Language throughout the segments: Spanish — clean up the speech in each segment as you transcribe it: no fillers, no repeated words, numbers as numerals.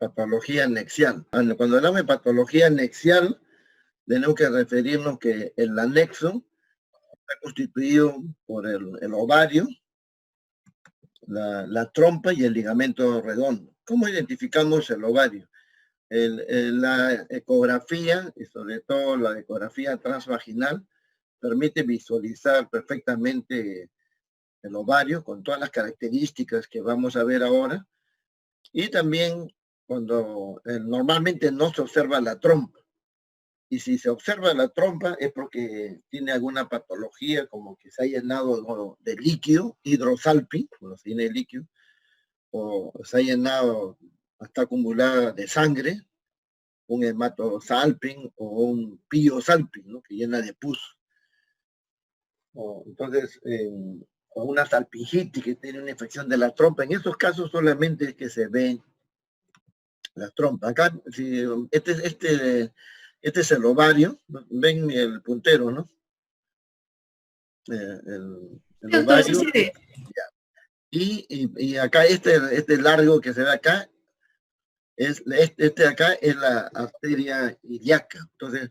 patología anexial. Cuando hablamos de patología anexial, tenemos que referirnos que el anexo está constituido por el ovario, la trompa y el ligamento redondo. ¿Cómo identificamos el ovario? La ecografía, y sobre todo la ecografía transvaginal, permite visualizar perfectamente el ovario con todas las características que vamos a ver ahora. Y también cuando normalmente no se observa la trompa. Y si se observa la trompa es porque tiene alguna patología, como que se ha llenado de líquido, hidrosalping, cuando se llena de líquido, o se ha llenado, está acumulada de sangre, un hematosalping o un piosalping, ¿no? Que llena de pus. Entonces, o una salpingitis que tiene una infección de la trompa. En esos casos solamente es que se ven las trompas. Acá, si, este es el ovario, ¿no? Ven el puntero, ¿no? El ovario. Sí, sí. Y acá este largo que se ve acá, este acá es la arteria ilíaca. Entonces,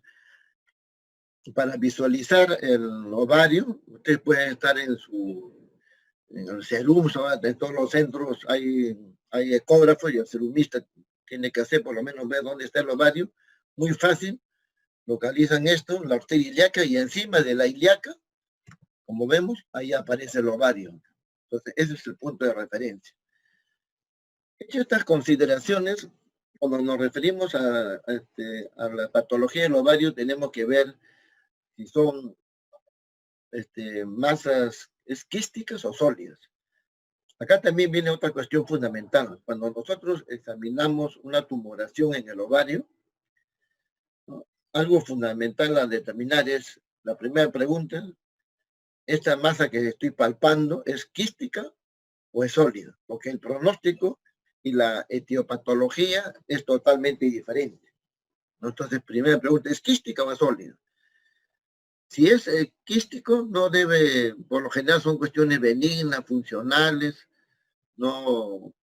para visualizar el ovario, ustedes pueden estar en el serum, en todos los centros hay ecógrafos y el serumista tiene que hacer por lo menos ver dónde está el ovario. Muy fácil, localizan esto, la arteria ilíaca, y encima de la ilíaca, como vemos, ahí aparece el ovario. Entonces, ese es el punto de referencia. Hecho estas consideraciones, cuando nos referimos a la patología del ovario, tenemos que ver si son masas quísticas o sólidas. Acá también viene otra cuestión fundamental. Cuando nosotros examinamos una tumoración en el ovario, ¿no? Algo fundamental a determinar es, la primera pregunta, ¿esta masa que estoy palpando es quística o es sólida? Porque el pronóstico y la etiopatología es totalmente diferente. Entonces, primera pregunta, ¿es quística o es sólida? Si es quístico, no debe, por lo general son cuestiones benignas, funcionales, no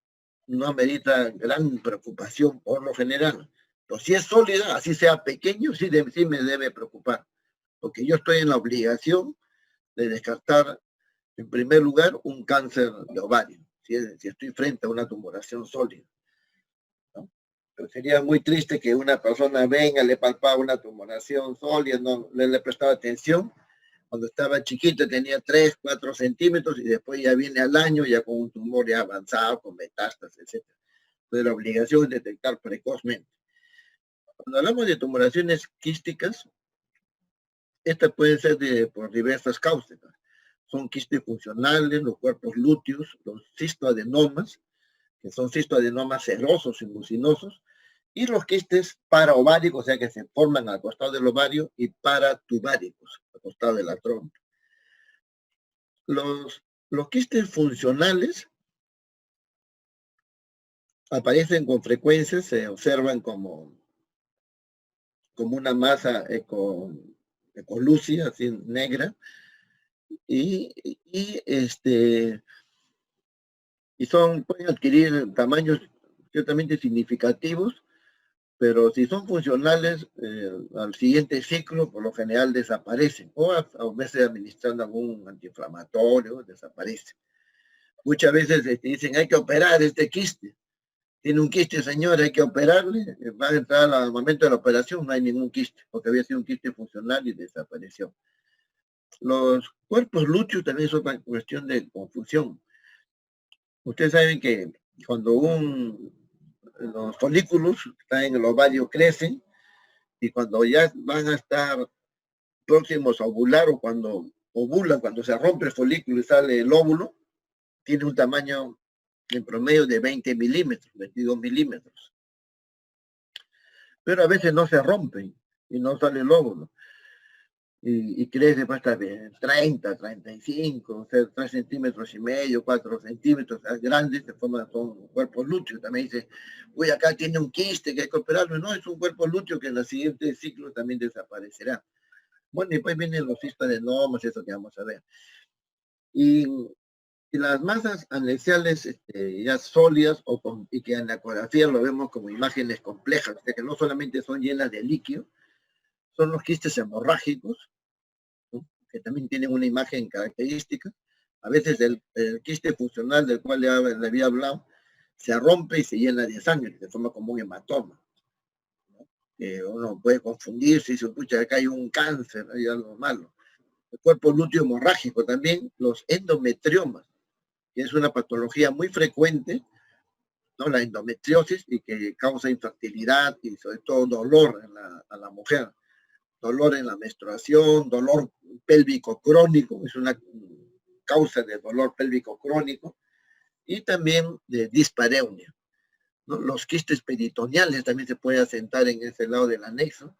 amerita gran preocupación por lo general. Pero si es sólida, así sea pequeño, sí me debe preocupar, porque yo estoy en la obligación de descartar, en primer lugar, un cáncer de ovario, si estoy frente a una tumoración sólida, ¿no? Pero sería muy triste que una persona venga, le palpaba una tumoración sólida, no le prestaba atención. Cuando estaba chiquito tenía 3, 4 centímetros y después ya viene al año ya con un tumor ya avanzado, con metástasis, etc. Entonces la obligación es detectar precozmente. Cuando hablamos de tumoraciones quísticas, estas pueden ser por diversas causas. Son quistes funcionales, los cuerpos lúteos, los cistoadenomas, que son cistoadenomas serosos y mucinosos, y los quistes paraováricos, o sea que se forman al costado del ovario, y paratubáricos, al costado de la trompa. Los quistes funcionales aparecen con frecuencia, se observan como una masa ecolúcida, así negra, y pueden adquirir tamaños ciertamente significativos, pero si son funcionales, al siguiente ciclo, por lo general desaparecen, o a veces administrando algún antiinflamatorio, desaparece. Muchas veces dicen, hay que operar este quiste. Tiene un quiste, señor, hay que operarle. Va a entrar al momento de la operación, no hay ningún quiste, porque había sido un quiste funcional y desapareció. Los cuerpos lúteos también es otra cuestión de confusión. Ustedes saben que cuando los folículos que están en el ovario crecen, y cuando ya van a estar próximos a ovular, o cuando ovulan, cuando se rompe el folículo y sale el óvulo, tiene un tamaño en promedio de 20 milímetros, 22 milímetros. Pero a veces no se rompen y no sale el óvulo. Y crece hasta 30, 35, o sea, 3 centímetros y medio, 4 centímetros, grandes, se forman, son cuerpos lúteos. También dice, uy, acá tiene un quiste que hay que operarlo. No, es un cuerpo lúteo que en el siguiente ciclo también desaparecerá. Bueno, y después vienen los cistadenomas, eso que vamos a ver. Y Y las masas anexiales ya sólidas y que en la ecografía lo vemos como imágenes complejas, o sea, que no solamente son llenas de líquido, son los quistes hemorrágicos, ¿no? Que también tienen una imagen característica. A veces el quiste funcional del cual le había hablado se rompe y se llena de sangre, de forma como un hematoma, ¿no? Uno puede confundir si se escucha que hay un cáncer, hay algo malo. El cuerpo lúteo hemorrágico también, los endometriomas, que es una patología muy frecuente, ¿no? La endometriosis, y que causa infertilidad y sobre todo dolor a la mujer. Dolor en la menstruación, dolor pélvico crónico, es una causa de dolor pélvico crónico, y también de dispareunia, ¿no? Los quistes peritoneales también se pueden asentar en ese lado del anexo.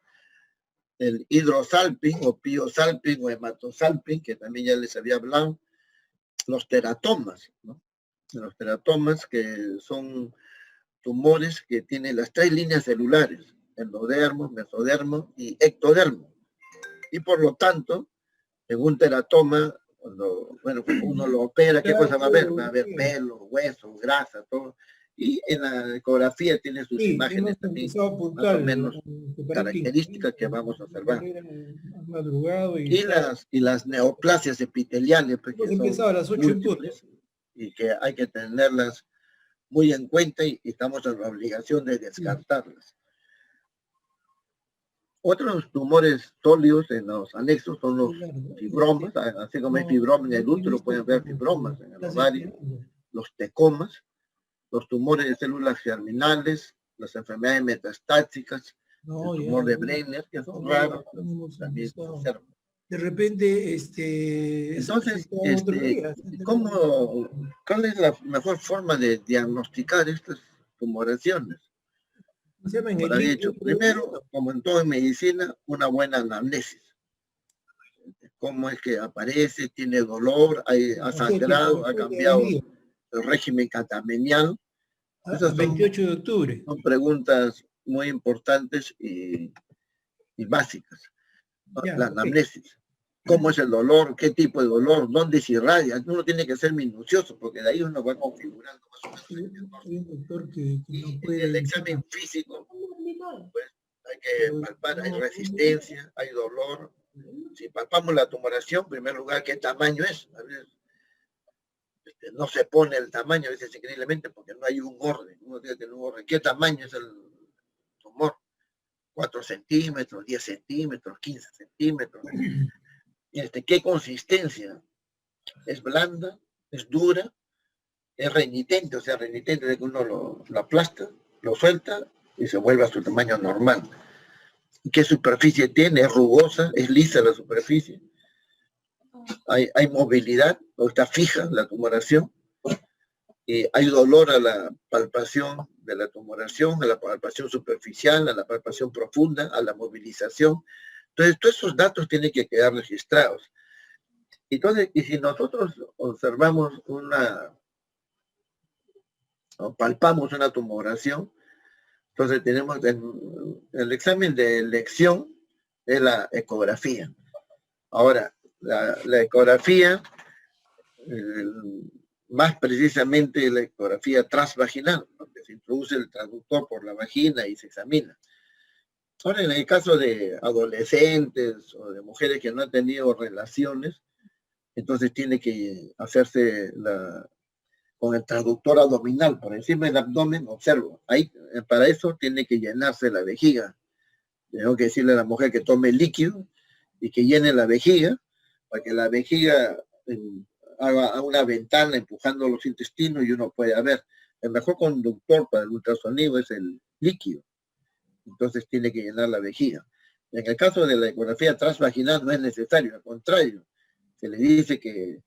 El hidrosalping o piosalping o hematosalping, que también ya les había hablado. Los teratomas, ¿no? Los teratomas, que son tumores que tienen las 3 líneas celulares, endodermo, mesodermo y ectodermo. Y por lo tanto, en un teratoma, cuando uno lo opera, ¿qué cosa va a haber? Va a haber pelo, huesos, grasa, todo. Y en la ecografía tiene sus imágenes también, más o menos características que vamos a observar. Y las neoplasias epiteliales, pues, que son a las 8 múltiples, y que hay que tenerlas muy en cuenta y estamos en la obligación de descartarlas. Otros tumores sólidos en los anexos son los fibromas, así como hay fibromas en el útero, pueden haber fibromas en el ovario, los tecomas, los tumores de células germinales, las enfermedades metastáticas, el tumor de Brenner, que son raros, también se observan. De repente, entonces, ¿cuál es la mejor forma de diagnosticar estas tumoraciones? Por ahí hecho, primero, como en todo en medicina, una buena anamnesis. Cómo es que aparece, tiene dolor, ha sangrado, ha cambiado el régimen catamenial. Esas 28 de octubre. Son preguntas muy importantes y básicas. La anamnesis. ¿Cómo es el dolor? ¿Qué tipo de dolor? ¿Dónde se irradia? Uno tiene que ser minucioso, porque de ahí uno va configurando más o menos el examen físico, pues hay que palpar, hay resistencia, hay dolor. Si palpamos la tumoración, en primer lugar, ¿qué tamaño es? A veces, no se pone el tamaño, a veces increíblemente, porque no hay un orden. Uno tiene que tener un orden. ¿Qué tamaño es el tumor? 4 centímetros, 10 centímetros, 15 centímetros. ¿Qué consistencia? ¿Es blanda? ¿Es dura? ¿Es renitente? O sea, renitente de que uno lo aplasta, lo suelta y se vuelve a su tamaño normal. ¿Qué superficie tiene? ¿Es rugosa? ¿Es lisa la superficie? ¿Hay movilidad? ¿O está fija la tumoración? ¿Hay dolor a la palpación de la tumoración, a la palpación superficial, a la palpación profunda, a la movilización? Entonces, todos esos datos tienen que quedar registrados. Entonces, y si nosotros observamos o palpamos una tumoración, entonces tenemos el examen de elección es la ecografía. Ahora, la ecografía, más precisamente la ecografía transvaginal, donde se introduce el traductor por la vagina y se examina. Ahora, en el caso de adolescentes o de mujeres que no han tenido relaciones, entonces tiene que hacerse con el traductor abdominal, por encima del abdomen, observo. Ahí, para eso tiene que llenarse la vejiga. Tengo que decirle a la mujer que tome líquido y que llene la vejiga, para que la vejiga haga una ventana empujando los intestinos y uno pueda ver. El mejor conductor para el ultrasonido es el líquido. Entonces tiene que llenar la vejiga. En el caso de la ecografía transvaginal no es necesario, al contrario, se le dice que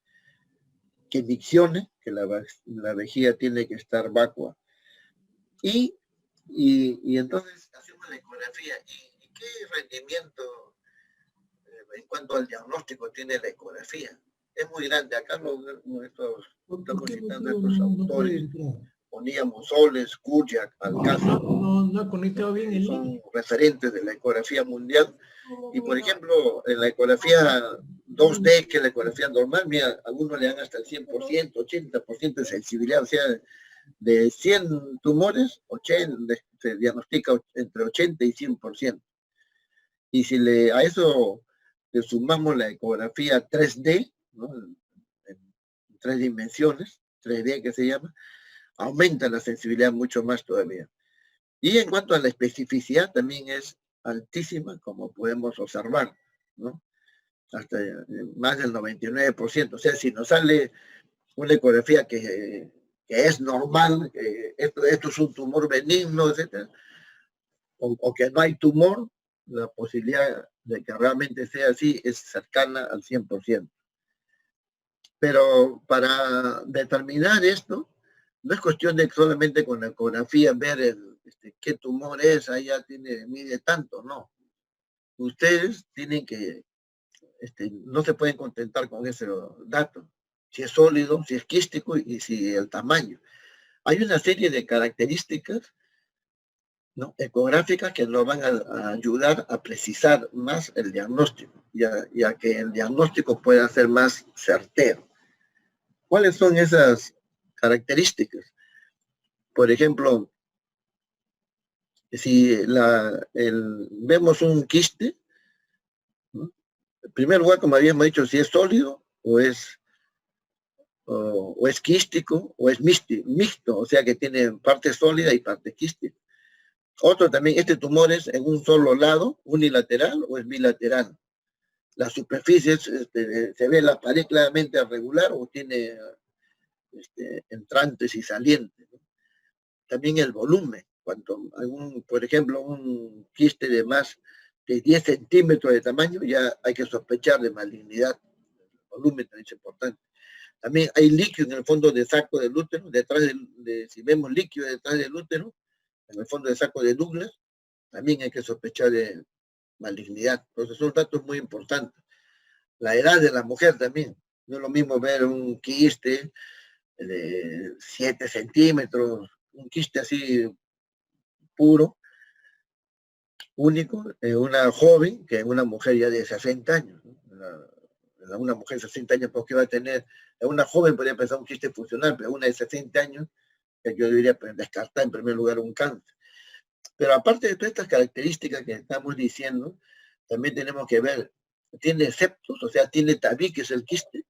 diccione, que la vejiga tiene que estar vacua. Y entonces hacemos la ecografía. ¿Y qué rendimiento en cuanto al diagnóstico tiene la ecografía? Es muy grande. Acá estamos citando a estos autores. Poníamos Soles, Kujak, Alcázar. No ha conectado bien. Son referentes de la ecografía mundial. Y por ejemplo, en la ecografía 2D, que es la ecografía normal, mira, algunos le dan hasta el 100%, 80% de sensibilidad, o sea, de 100 tumores, 80, se diagnostica entre 80 y 100%. Y si a eso le sumamos la ecografía 3D, ¿no? En 3 dimensiones, 3D que se llama, aumenta la sensibilidad mucho más todavía. Y en cuanto a la especificidad, también es altísima, como podemos observar, ¿no? Hasta más del 99%. O sea, si nos sale una ecografía que es normal, que esto es un tumor benigno, etc., o que no hay tumor, la posibilidad de que realmente sea así es cercana al 100%. Pero para determinar esto, no es cuestión de solamente con la ecografía ver qué tumor es, ahí ya mide tanto, no. Ustedes tienen que, no se pueden contentar con ese dato, si es sólido, si es quístico y si el tamaño. Hay una serie de características, ¿no?, ecográficas que nos van a ayudar a precisar más el diagnóstico y a que el diagnóstico pueda ser más certero. ¿Cuáles son esas características? Por ejemplo, si vemos un quiste, ¿no?, en primer lugar, como habíamos dicho, si es sólido o es quístico o es mixto, o sea que tiene parte sólida y parte quística. Otro también, este tumor es en un solo lado, unilateral o es bilateral. Las superficies, se ve la pared claramente irregular o tiene entrantes y salientes, ¿no? También el volumen, por ejemplo, un quiste de más de 10 centímetros de tamaño, ya hay que sospechar de malignidad. El volumen también es importante. También hay líquido en el fondo del saco del útero, si vemos líquido detrás del útero, en el fondo del saco de Douglas, también hay que sospechar de malignidad. Entonces son datos muy importantes. La edad de la mujer también. No es lo mismo ver un quiste de 7 centímetros, un quiste así puro, único, una joven que una mujer ya de 60 años. Una mujer de 60 años, porque va a tener, una joven podría pensar un quiste funcional, pero una de 60 años, que yo diría descartar en primer lugar un cáncer. Pero aparte de todas estas características que estamos diciendo, también tenemos que ver, ¿tiene septos? O sea, ¿tiene tabiques el quiste?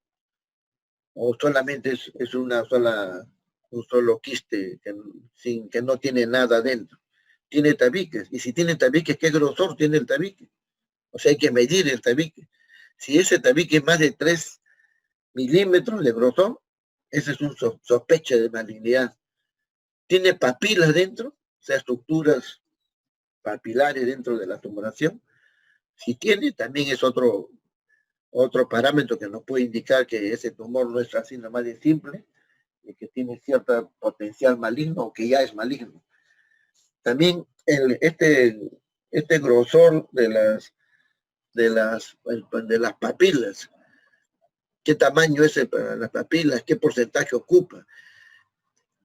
¿O solamente es un solo quiste que no tiene nada dentro? Tiene tabiques. Y si tiene tabiques, ¿qué grosor tiene el tabique? O sea, hay que medir el tabique. Si ese tabique es más de 3 milímetros de grosor, ese es un sospecha de malignidad. ¿Tiene papilas dentro? O sea, estructuras papilares dentro de la tumoración. Si tiene, también es otro parámetro que nos puede indicar que ese tumor no es así nomás de simple, y que tiene cierto potencial maligno o que ya es maligno. También este grosor de las papilas, qué tamaño es para las papilas, qué porcentaje ocupa,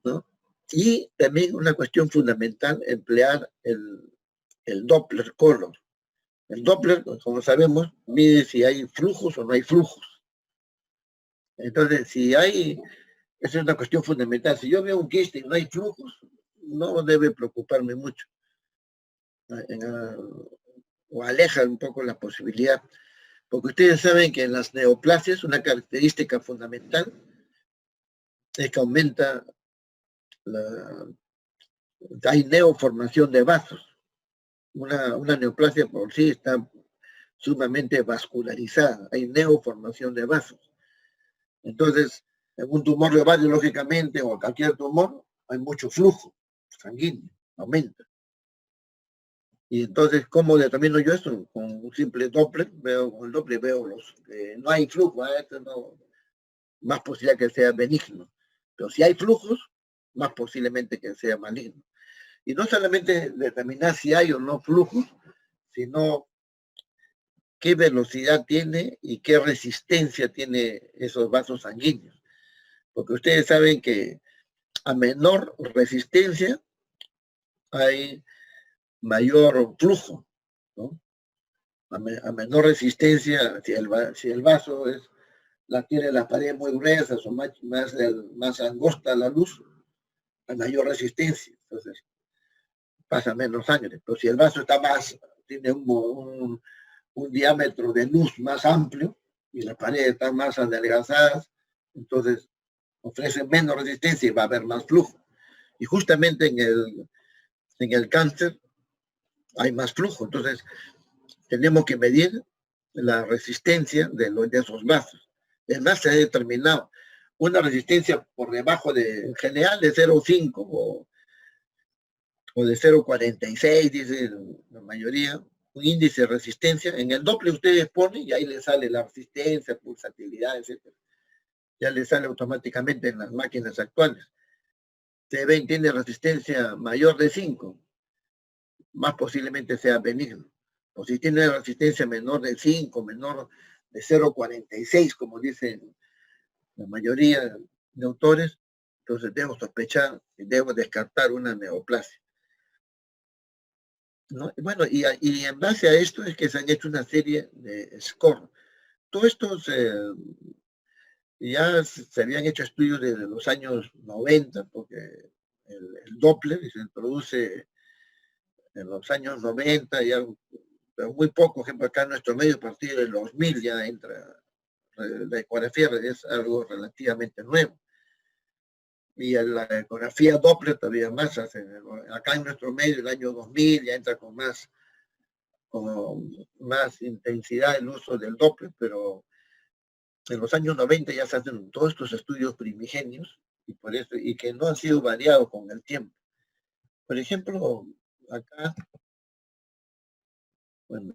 ¿no? Y también una cuestión fundamental, emplear el Doppler color. El Doppler, como sabemos, mide si hay flujos o no hay flujos. Entonces, esa es una cuestión fundamental. Si yo veo un quiste y no hay flujos, no debe preocuparme mucho. O aleja un poco la posibilidad. Porque ustedes saben que en las neoplasias una característica fundamental es que hay neoformación de vasos. Una neoplasia por sí está sumamente vascularizada, hay neoformación de vasos. Entonces, en un tumor de ovario, lógicamente, o cualquier tumor, hay mucho flujo sanguíneo, aumenta. Y entonces, ¿cómo determino yo eso? Con un simple Doppler, con el Doppler veo no hay flujo, más posibilidad que sea benigno. Pero si hay flujos, más posiblemente que sea maligno. Y no solamente determinar si hay o no flujos, sino qué velocidad tiene y qué resistencia tiene esos vasos sanguíneos. Porque ustedes saben que a menor resistencia hay mayor flujo, ¿no? a menor resistencia, si el vaso tiene la pared muy gruesa o más angosta la luz, a mayor resistencia, entonces pasa menos sangre. Pero si el vaso tiene un diámetro de luz más amplio y las paredes están más adelgazadas, entonces ofrece menos resistencia y va a haber más flujo. Y justamente en el cáncer hay más flujo, entonces tenemos que medir la resistencia de esos vasos. Además, se ha determinado una resistencia por debajo en general de 0,5 o de 0,46, dice la mayoría, un índice de resistencia. En el Doppler ustedes ponen y ahí les sale la resistencia, pulsatividad, etc. Ya les sale automáticamente en las máquinas actuales. T20 tiene resistencia mayor de 5, más posiblemente sea benigno. O si tiene resistencia menor de 5, menor de 0,46, como dicen la mayoría de autores, entonces debo sospechar y debo descartar una neoplasia, ¿no? Bueno, y en base a esto es que se han hecho una serie de score. Todos estos ya se habían hecho estudios desde los años 90, porque el Doppler se introduce en los años 90, ya, pero muy poco, por ejemplo, acá en nuestro medio, a partir del 2000 ya entra la ecografía, es algo relativamente nuevo. Y la ecografía Doppler todavía más, acá en nuestro medio, el año 2000 ya entra con más intensidad el uso del Doppler, pero en los años 90 ya se hacen todos estos estudios primigenios y que no han sido variados con el tiempo. Por ejemplo, acá, bueno,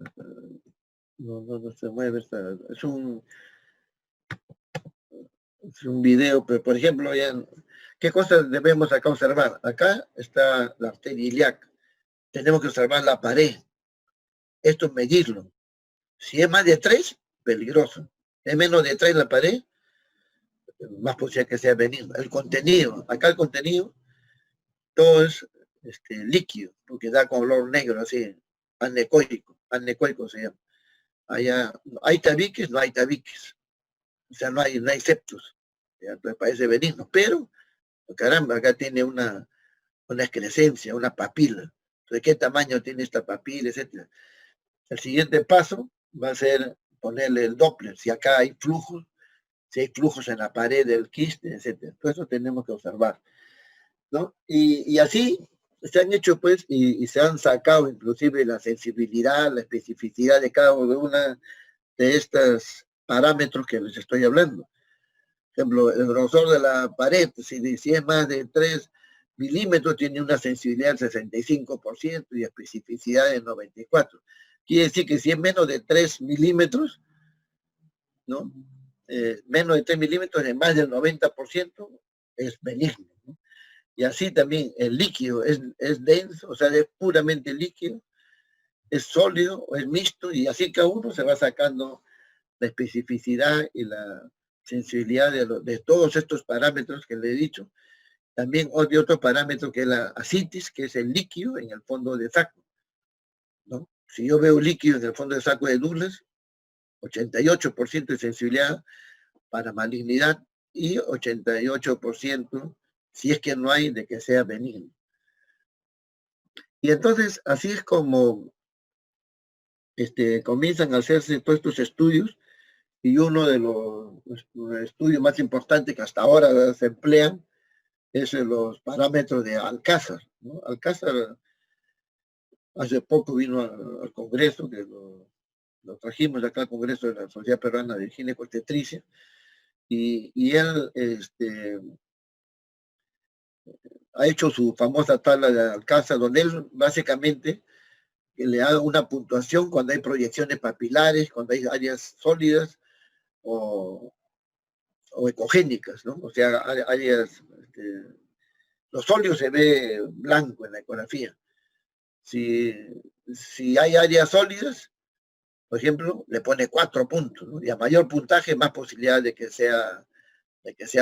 no se mueve, es un video, pero por ejemplo, ¿qué cosas debemos acá observar? Acá está la arteria ilíaca. Tenemos que observar la pared. Esto es medirlo. Si es más de 3, peligroso. Es menos de 3 la pared, más posible que sea benigno. El contenido, acá el contenido, todo es líquido, porque da color negro, así, anecoico se llama. Allá, ¿hay tabiques? No hay tabiques. O sea, no hay septos. Entonces parece benigno, pero, caramba, acá tiene una excrescencia, una papila. Entonces, ¿qué tamaño tiene esta papila, etcétera? El siguiente paso va a ser ponerle el Doppler, si acá hay flujos, si hay flujos en la pared del quiste, etcétera. Todo eso tenemos que observar, ¿no? Y así se han hecho, pues, y se han sacado inclusive la sensibilidad, la especificidad de cada una de estos parámetros que les estoy hablando. Por ejemplo, el grosor de la pared, si es más de 3 milímetros, tiene una sensibilidad del 65% y especificidad del 94%. Quiere decir que si es menos de 3 milímetros, ¿no? Menos de 3 milímetros, de más del 90%, es benigno, ¿no? Y así también el líquido es denso, o sea, es puramente líquido, es sólido o es mixto, y así cada uno se va sacando la especificidad y la sensibilidad de todos estos parámetros que le he dicho. También hay otro parámetro que es la ascitis, que es el líquido en el fondo de saco, ¿no? Si yo veo líquido en el fondo de saco de Douglas, 88% de sensibilidad para malignidad y 88% si es que no hay de que sea benigno. Y entonces así es como comienzan a hacerse todos estos estudios, y uno de los estudios más importantes que hasta ahora se emplean es los parámetros de Alcázar, ¿no? Alcázar hace poco vino al Congreso, que lo trajimos acá al Congreso de la Sociedad Peruana de Ginecobstetricia, y él ha hecho su famosa tabla de Alcázar, donde él básicamente le da una puntuación cuando hay proyecciones papilares, cuando hay áreas sólidas o ecogénicas, ¿no? O sea, áreas, lo sólido se ve blanco en la ecografía. Si hay áreas sólidas, por ejemplo, le pone 4 puntos, ¿no? Y a mayor puntaje, más posibilidad de que sea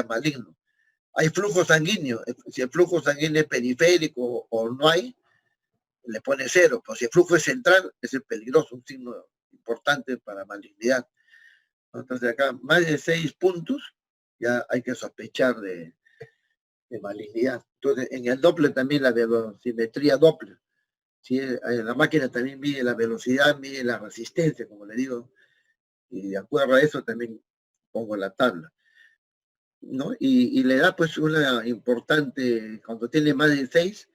maligno. Hay flujo sanguíneo, si el flujo sanguíneo es periférico o no hay, le pone 0, pero si el flujo es central, es peligroso, un signo importante para malignidad. Entonces acá, más de 6 puntos, ya hay que sospechar de malignidad. Entonces, en el Doppler también la velocimetría Doppler. ¿Sí? La máquina también mide la velocidad, mide la resistencia, como le digo, y de acuerdo a eso también pongo la tabla, ¿no? Y le da pues una importante, cuando tiene más de 6,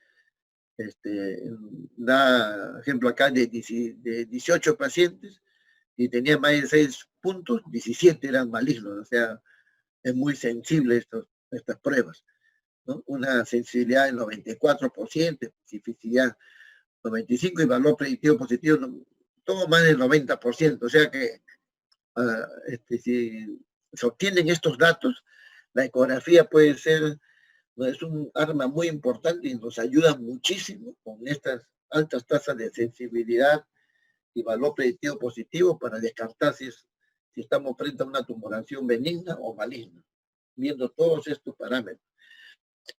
da ejemplo acá de 18 pacientes y tenía más de 6 puntos, 17 eran malignos, o sea, es muy sensible estas pruebas, ¿no? Una sensibilidad del 94%, especificidad 95% y valor predictivo positivo, todo más del 90%, o sea que si se obtienen estos datos, la ecografía puede ser, es un arma muy importante y nos ayuda muchísimo con estas altas tasas de sensibilidad y valor predictivo positivo para descartar si estamos frente a una tumoración benigna o maligna, viendo todos estos parámetros.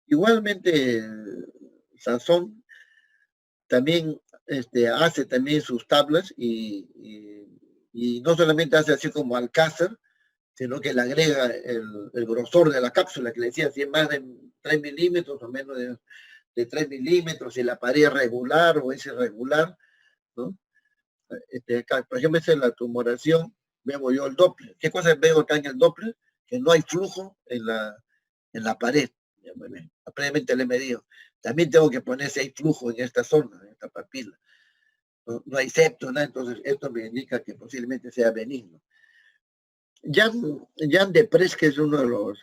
Igualmente, Sansón también hace también sus tablas y no solamente hace así como Alcázar, sino que le agrega el grosor de la cápsula, que le decía, si es más de 3 milímetros o menos de 3 milímetros, si la pared es regular o es irregular, ¿no? Acá, por ejemplo, esa es la tumoración, veo yo el Doppler. ¿Qué cosas veo acá en el Doppler? Que no hay flujo en la pared. Previamente le he medido. También tengo que poner si hay flujo en esta zona, en esta papila. No hay septo, ¿no? Entonces esto me indica que posiblemente sea benigno. Jan Deprez, que es uno de los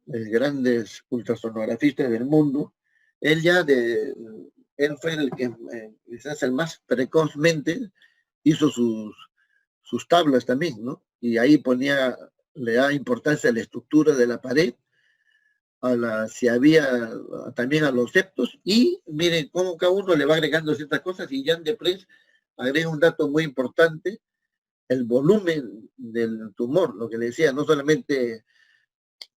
grandes ultrasonografistas del mundo, él fue el que quizás el más precozmente hizo sus tablas también, ¿no? Y ahí le da importancia a la estructura de la pared, si había también a los septos, y miren cómo cada uno le va agregando ciertas cosas, y Jan Deprez agrega un dato muy importante, el volumen del tumor, lo que le decía, no solamente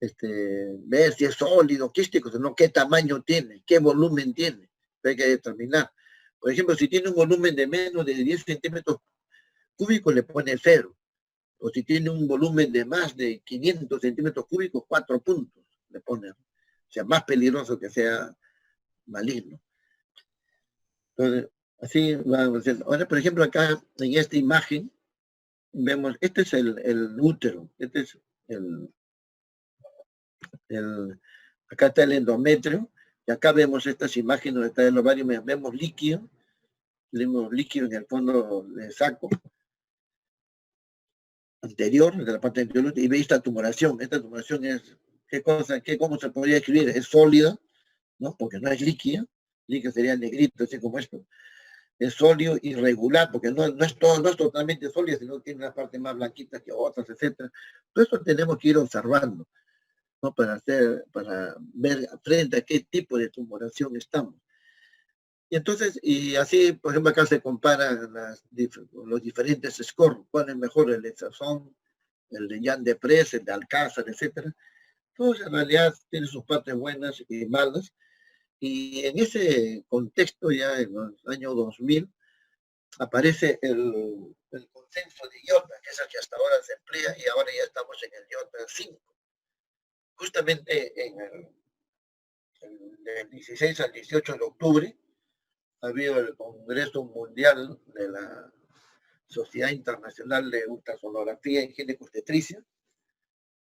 ver si es sólido, quístico, sino qué tamaño tiene, qué volumen tiene, hay que determinar. Por ejemplo, si tiene un volumen de menos de 10 centímetros cúbicos, le pone 0. O si tiene un volumen de más de 500 centímetros cúbicos, 4 puntos le pone. O sea, más peligroso que sea maligno. Entonces, así vamos haciendo. Ahora, por ejemplo, acá en esta imagen, vemos, este es el útero, este es acá está el endometrio, y acá vemos estas imágenes donde está el ovario, vemos líquido en el fondo del saco anterior, de la parte anterior, y ve esta tumoración es, ¿cómo se podría escribir? Es sólida, ¿no? Porque no es líquida sería negrito, así como esto. Es sólido, irregular, porque no es totalmente sólido, sino que tiene una parte más blanquita que otras, etcétera. Todo eso tenemos que ir observando, ¿no? Para ver frente a qué tipo de tumoración estamos. Y entonces, y así, por ejemplo, acá se comparan los diferentes scores, cuál es mejor, el de Sansón, el de Jan Deprez, el de Alcázar, etcétera. Todos en realidad tienen sus partes buenas y malas. Y en ese contexto, ya en los años 2000, aparece el consenso de IOTA, que es el que hasta ahora se emplea, y ahora ya estamos en el IOTA 5. Justamente del 16 al 18 de octubre, ha habido el Congreso Mundial de la Sociedad Internacional de Ultrasonografía en Gineco-Obstetricia,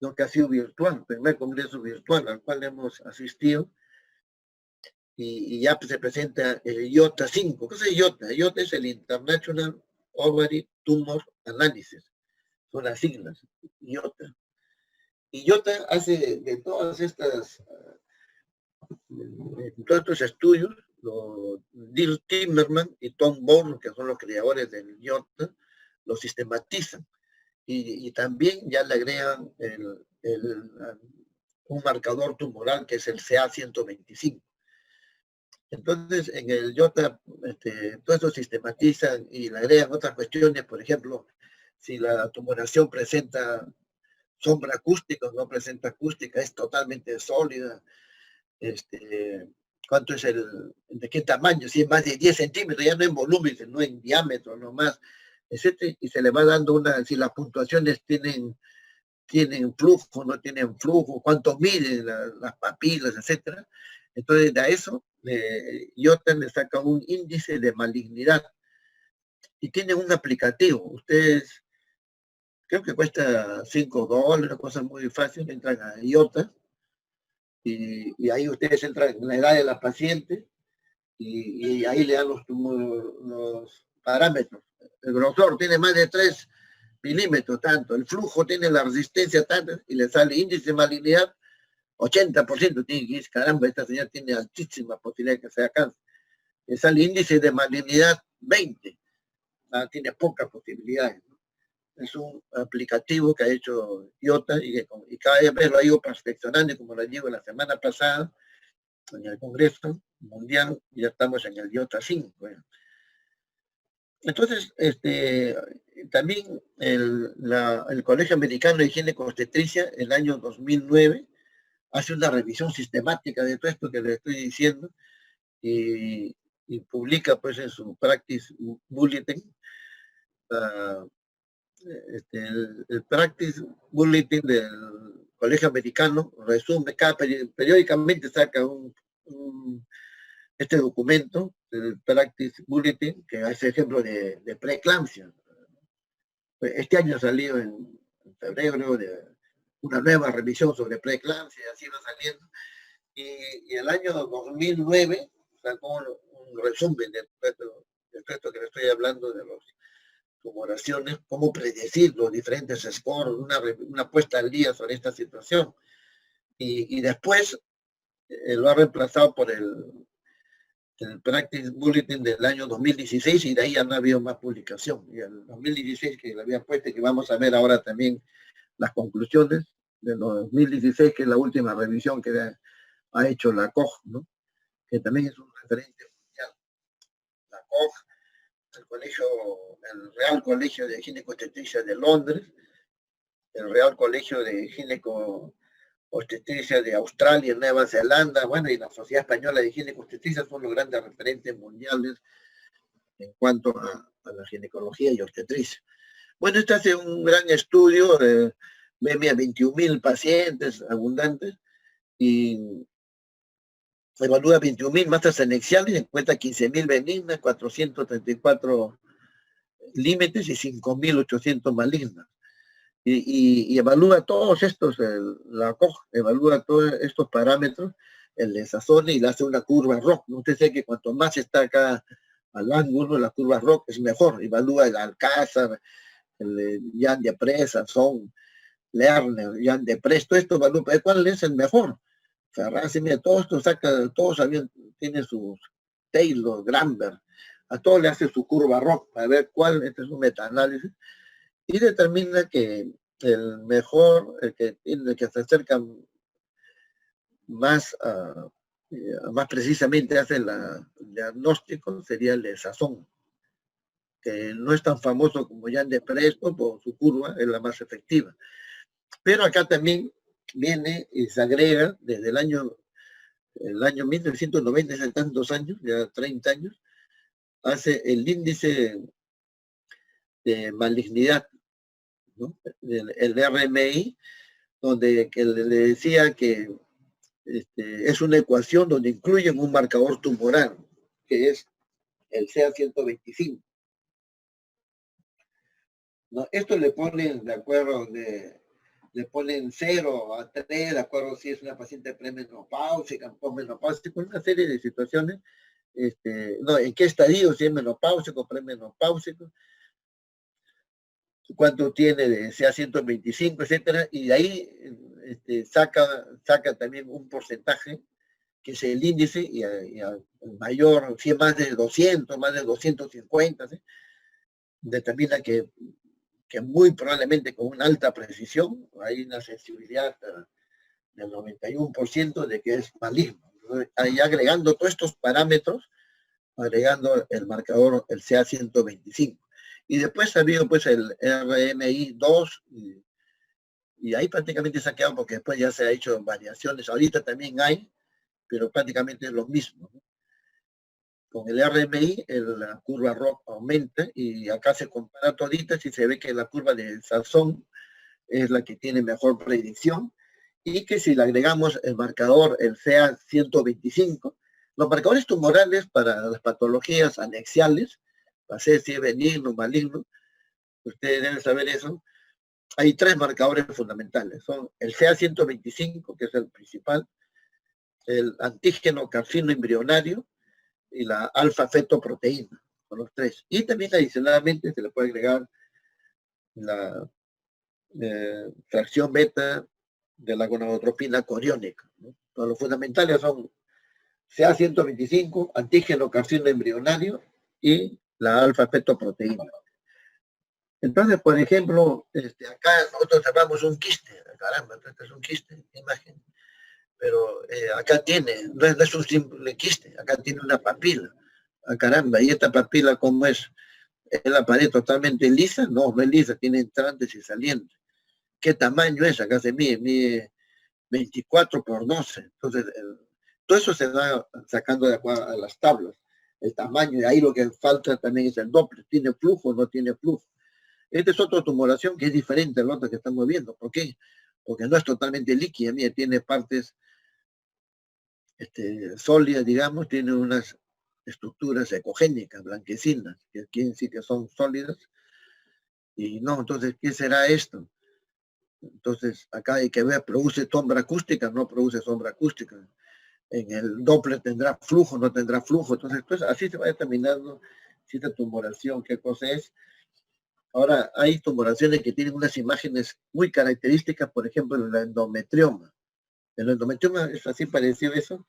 lo que ha sido virtual, el primer congreso virtual al cual hemos asistido, y ya se presenta el IOTA 5. ¿Qué es el IOTA? El IOTA es el International Ovary Tumor Analysis, son las siglas, IOTA. Y IOTA hace de todos estos estudios, Dil Timmerman y Tom Bourne, que son los creadores del IOTA, lo sistematizan y también ya le agregan un marcador tumoral que es el CA125. Entonces, en el IOTA, todo eso sistematizan y le agregan otras cuestiones, por ejemplo, si la tumoración presenta sombra acústica o no presenta acústica, es totalmente sólida, cuánto es de qué tamaño, si es más de 10 centímetros, ya no en volumen, sino en diámetro nomás, etcétera, y se le va dando si las puntuaciones tienen flujo, no tienen flujo, cuánto miden las papilas, etcétera. Entonces, a eso, IOTA le saca un índice de malignidad y tiene un aplicativo. Ustedes, creo que cuesta $5, una cosa muy fácil, entran a IOTA y ahí ustedes entran en la edad de la paciente y ahí le dan los parámetros. El grosor tiene más de 3 milímetros, tanto. El flujo tiene la resistencia, tanto, y le sale índice de malignidad 80%. Tiene que decir, caramba, esta señora tiene altísima posibilidad de que sea cáncer. Le sale índice de malignidad 20. Tiene pocas posibilidades, ¿no? Es un aplicativo que ha hecho IOTA y cada vez lo ha ido perfeccionando, y como les digo, la semana pasada en el Congreso Mundial ya estamos en el IOTA 5. Entonces, también el Colegio Americano de Higiene Obstetricia, el año 2009, hace una revisión sistemática de todo esto que le estoy diciendo y publica pues en su Practice Bulletin. El Practice Bulletin del Colegio Americano resume, periódicamente saca este documento, el Practice Bulletin, que hace ejemplo de preeclampsia. Este año salió en febrero de una nueva revisión sobre preeclampsia, y así va saliendo. Y el año 2009 sacó un resumen de esto que le estoy hablando, de las tumoraciones, cómo predecir los diferentes scores, una puesta al día sobre esta situación. Y después lo ha reemplazado por el Practice Bulletin del año 2016, y de ahí ya no ha habido más publicación. Y el 2016 que le había puesto, y que vamos a ver ahora también las conclusiones de 2016, que es la última revisión que ha hecho la COG, ¿no? Que también es un referente mundial. La COG, el Real Colegio de Gineco-Obstetricia de Londres, el Real Colegio de Gineco-Obstetricia de Australia, Nueva Zelanda, bueno, y la Sociedad Española de Gineco-Obstetricia son los grandes referentes mundiales en cuanto a la ginecología y obstetricia. Bueno, este hace un gran estudio, ve a 21,000 pacientes abundantes y evalúa 21,000 masas anexiales, encuentra 15,000 benignas, 434 límites y 5,800 malignas. Y evalúa todos estos, la COG evalúa todos estos parámetros, el desazone, y le hace una curva ROC. Usted sabe que cuanto más está acá al ángulo, la curva ROC es mejor. Evalúa el Alcázar, el Jan de Presa, Son, Lerner, Jan de Presa, todo esto evalúa. ¿Cuál es el mejor? Ferraz, mira, todo esto tiene sus Taylor, Gramberg, a todos le hace su curva ROC para ver cuál, este es un metaanálisis, y determina que el mejor, el que se acerca más precisamente hace el diagnóstico, sería el de Sazón, que no es tan famoso como Jan de Presto, por su curva es la más efectiva. Pero acá también viene y se agrega desde el año 1990, hace tantos años, ya 30 años, hace el índice de malignidad, ¿no? El RMI, donde le decía que es una ecuación donde incluyen un marcador tumoral, que es el CA125. ¿No? Esto le ponen de acuerdo, le ponen 0 a 3, de acuerdo si es una paciente premenopáusica, posmenopáusica, una serie de situaciones. ¿En qué estadio? Si es menopáusico, premenopáusico, cuánto tiene de CA125, etcétera, y de ahí saca también un porcentaje, que es el índice, y al mayor, si es más de 200, más de 250, ¿sí? Determina que muy probablemente con una alta precisión hay una sensibilidad del 91% de que es maligno. Ahí agregando todos estos parámetros, agregando el marcador, el CA125. Y después ha habido pues el RMI2, y ahí prácticamente se ha quedado, porque después ya se ha hecho variaciones. Ahorita también hay, pero prácticamente es lo mismo, ¿no? con el RMI, la curva ROC aumenta y acá se compara toditas y se ve que la curva de Sansón es la que tiene mejor predicción y que si le agregamos el marcador, el CA125, los marcadores tumorales para las patologías anexiales, para ser si es benigno, maligno, ustedes deben saber eso, hay 3 marcadores fundamentales, son el CA125, que es el principal, el antígeno carcino embrionario y la alfa-fetoproteína, son los 3. Y también adicionalmente se le puede agregar la fracción beta de la gonadotropina coriónica, ¿no? Pero los fundamentales son CA125, antígeno carcino embrionario y la alfa-fetoproteína. Entonces, por ejemplo, acá nosotros observamos un quiste, caramba, este es un quiste, imagen, pero acá tiene, no es un simple quiste, acá tiene una papila, caramba, y esta papila, ¿cómo es? ¿Es la pared totalmente lisa? No, no es lisa, tiene entrantes y salientes. ¿Qué tamaño es? Acá se mide 24 por 12. Entonces, todo eso se va sacando de acuerdo a las tablas, el tamaño, y ahí lo que falta también es el Doppler, ¿tiene flujo o no tiene flujo? Esta es otra tumoración que es diferente a la otra que estamos viendo. ¿Por qué? Porque no es totalmente líquida, mira, tiene partes sólidas, digamos, tiene unas estructuras ecogénicas, blanquecinas, que quieren decir que son sólidas, y no, entonces, ¿qué será esto? Entonces, acá hay que ver, ¿produce sombra acústica? No produce sombra acústica. En el Doppler tendrá flujo, no tendrá flujo. Entonces, pues, así se va determinando si esta tumoración, qué cosa es. Ahora, hay tumoraciones que tienen unas imágenes muy características, por ejemplo, el endometrioma. El endometrioma es así parecido a eso.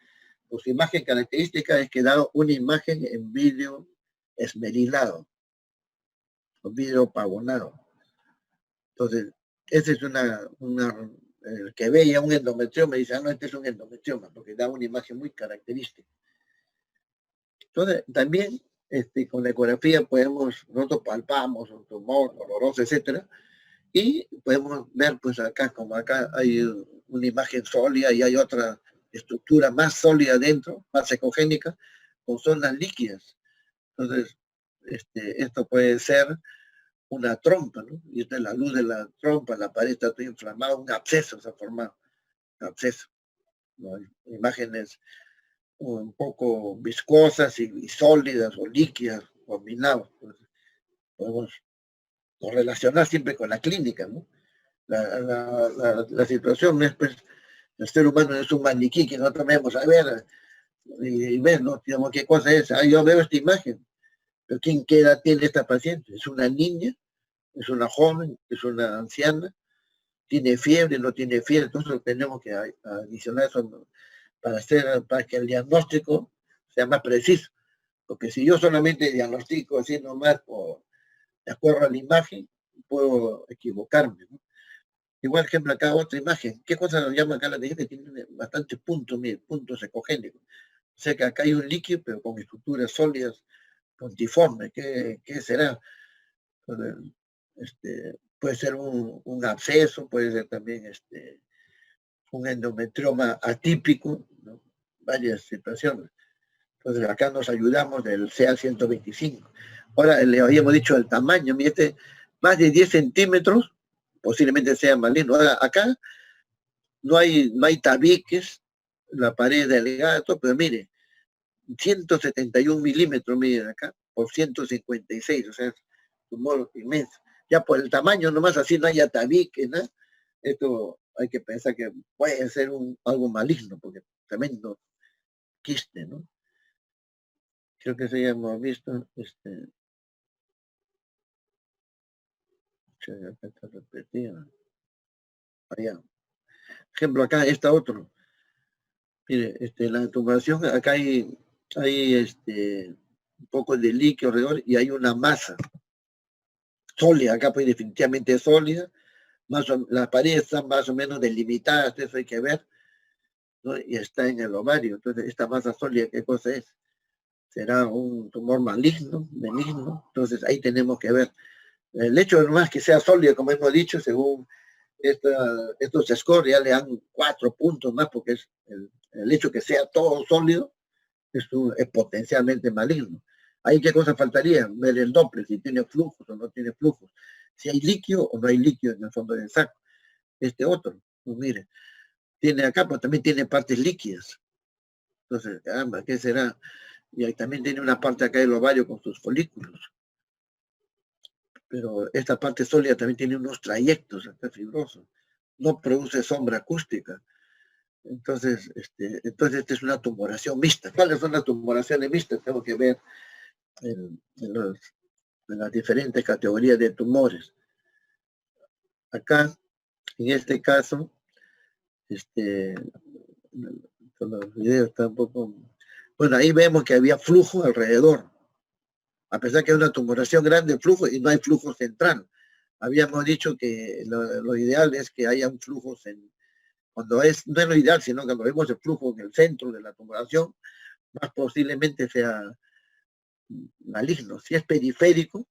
Pues su imagen característica es que da una imagen en vidrio esmerilado, o vidrio pavonado. Entonces, esa es el que veía un endometrioma y dice, no, este es un endometrioma, porque da una imagen muy característica. Entonces, también con la ecografía nosotros palpamos un tumor doloroso, etcétera, y podemos ver, pues acá, como acá hay una imagen sólida y hay otra estructura más sólida dentro, más ecogénica, con zonas líquidas. Entonces, esto puede ser una trompa, ¿no? Y esta es la luz de la trompa, la pared está toda inflamada, un absceso se ha formado, un absceso, ¿no? Imágenes un poco viscosas y sólidas o líquidas combinadas. Entonces, podemos relacionar siempre con la clínica, ¿no? La situación no es, pues, el ser humano es un maniquí que nosotros vemos, a ver, y ver, ¿no? Digamos, ¿qué cosa es? Yo veo esta imagen, pero ¿qué edad tiene esta paciente? ¿Es una niña? ¿Es una joven? ¿Es una anciana? ¿Tiene fiebre? ¿No tiene fiebre? Entonces tenemos que adicionar eso para que el diagnóstico sea más preciso. Porque si yo solamente diagnostico así nomás de acuerdo a la imagen, puedo equivocarme, ¿no? Igual, ejemplo, acá otra imagen. ¿Qué cosa nos llama acá la atención? Que tiene bastantes puntos, mire, puntos ecogénicos. O sea que acá hay un líquido, pero con estructuras sólidas, puntiformes. ¿Qué será? Puede ser un absceso, puede ser también un endometrioma atípico, ¿no? Varias situaciones. Entonces acá nos ayudamos del CA125. Ahora le habíamos dicho el tamaño, mire, más de 10 centímetros, posiblemente sea maligno. Ahora, acá no hay tabiques, la pared delgada, pero mire, 171 milímetros, miren acá, por 156, o sea, es un tumor inmenso. Ya por el tamaño nomás, así no haya tabique, ¿no? Esto hay que pensar que puede ser algo maligno, porque tremendo quiste, ¿no? Creo que eso ya hemos visto, acá está repetido. Allá. Ejemplo, acá está otro. Mire, la tumoración, acá hay un poco de líquido alrededor y hay una masa sólida, acá pues definitivamente sólida, las paredes están más o menos delimitadas, eso hay que ver, ¿no? Y está en el ovario. Entonces, esta masa sólida, ¿qué cosa es? ¿Será un tumor maligno, benigno? Entonces, ahí tenemos que ver. El hecho de nomás que sea sólido, como hemos dicho, según estos scores ya le dan 4 puntos más, porque es el hecho que sea todo sólido, es potencialmente maligno. ¿Ahí qué cosa faltaría? Ver el Doppler, si tiene flujos o no tiene flujos. Si hay líquido o no hay líquido en el fondo del saco. Este otro, pues mire, tiene acá, pero también tiene partes líquidas. Entonces, caramba, ¿qué será? Y ahí también tiene una parte acá del ovario con sus folículos. Pero esta parte sólida también tiene unos trayectos acá fibrosos. No produce sombra acústica. Entonces, esta es una tumoración mixta. ¿Cuáles son las tumoraciones mixtas? Tengo que ver en las diferentes categorías de tumores. Acá, en este caso, los videos están un poco... Bueno, ahí vemos que había flujo alrededor. A pesar que hay una tumoración grande, flujo, y no hay flujo central. Habíamos dicho que lo ideal es que haya un flujo no es lo ideal, sino que cuando vemos el flujo en el centro de la tumoración, más posiblemente sea maligno. Si es periférico,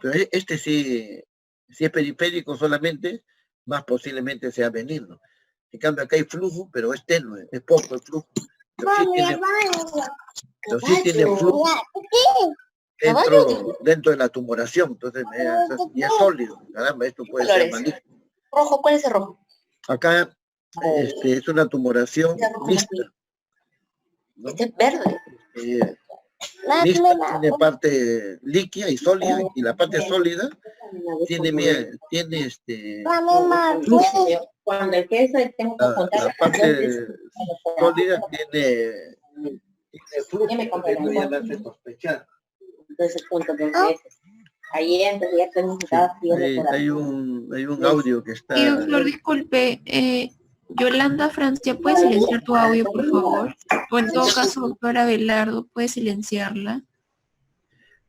pero sí, si es periférico solamente, más posiblemente sea benigno. En cambio, acá hay flujo, pero es tenue, es poco el flujo. Pero sí tiene flujo dentro de la tumoración. Entonces, y es sólido. Caramba, esto puede ser maligno. Rojo, ¿cuál es el rojo? Acá es una tumoración mixta, ¿no? Este es verde. Mixta, tiene parte líquida y sólida, y la parte sólida tiene cuando el queso tengo que contar la parte sólida tiene flujo, eso ya me hace sospechar. Entonces, punto, ahí entonces ya tenemos hay un audio que está... Sí, doctor, disculpe, Yolanda Francia, ¿puedes silenciar tu audio, por favor? O en todo caso, doctora Velardo, ¿puedes silenciarla?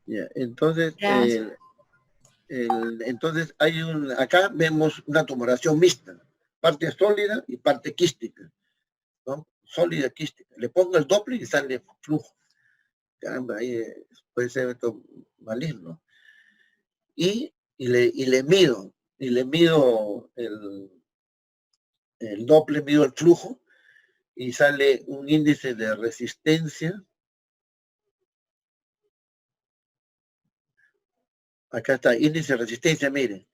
Ya, entonces, Gracias. entonces acá vemos una tumoración mixta, parte sólida y parte quística, ¿no? Sólida quística. Le pongo el Doppler y sale flujo. Caramba, ahí puede ser esto maligno. Y le mido el Doppler, mido el flujo y sale un índice de resistencia. Acá está, índice de resistencia, miren,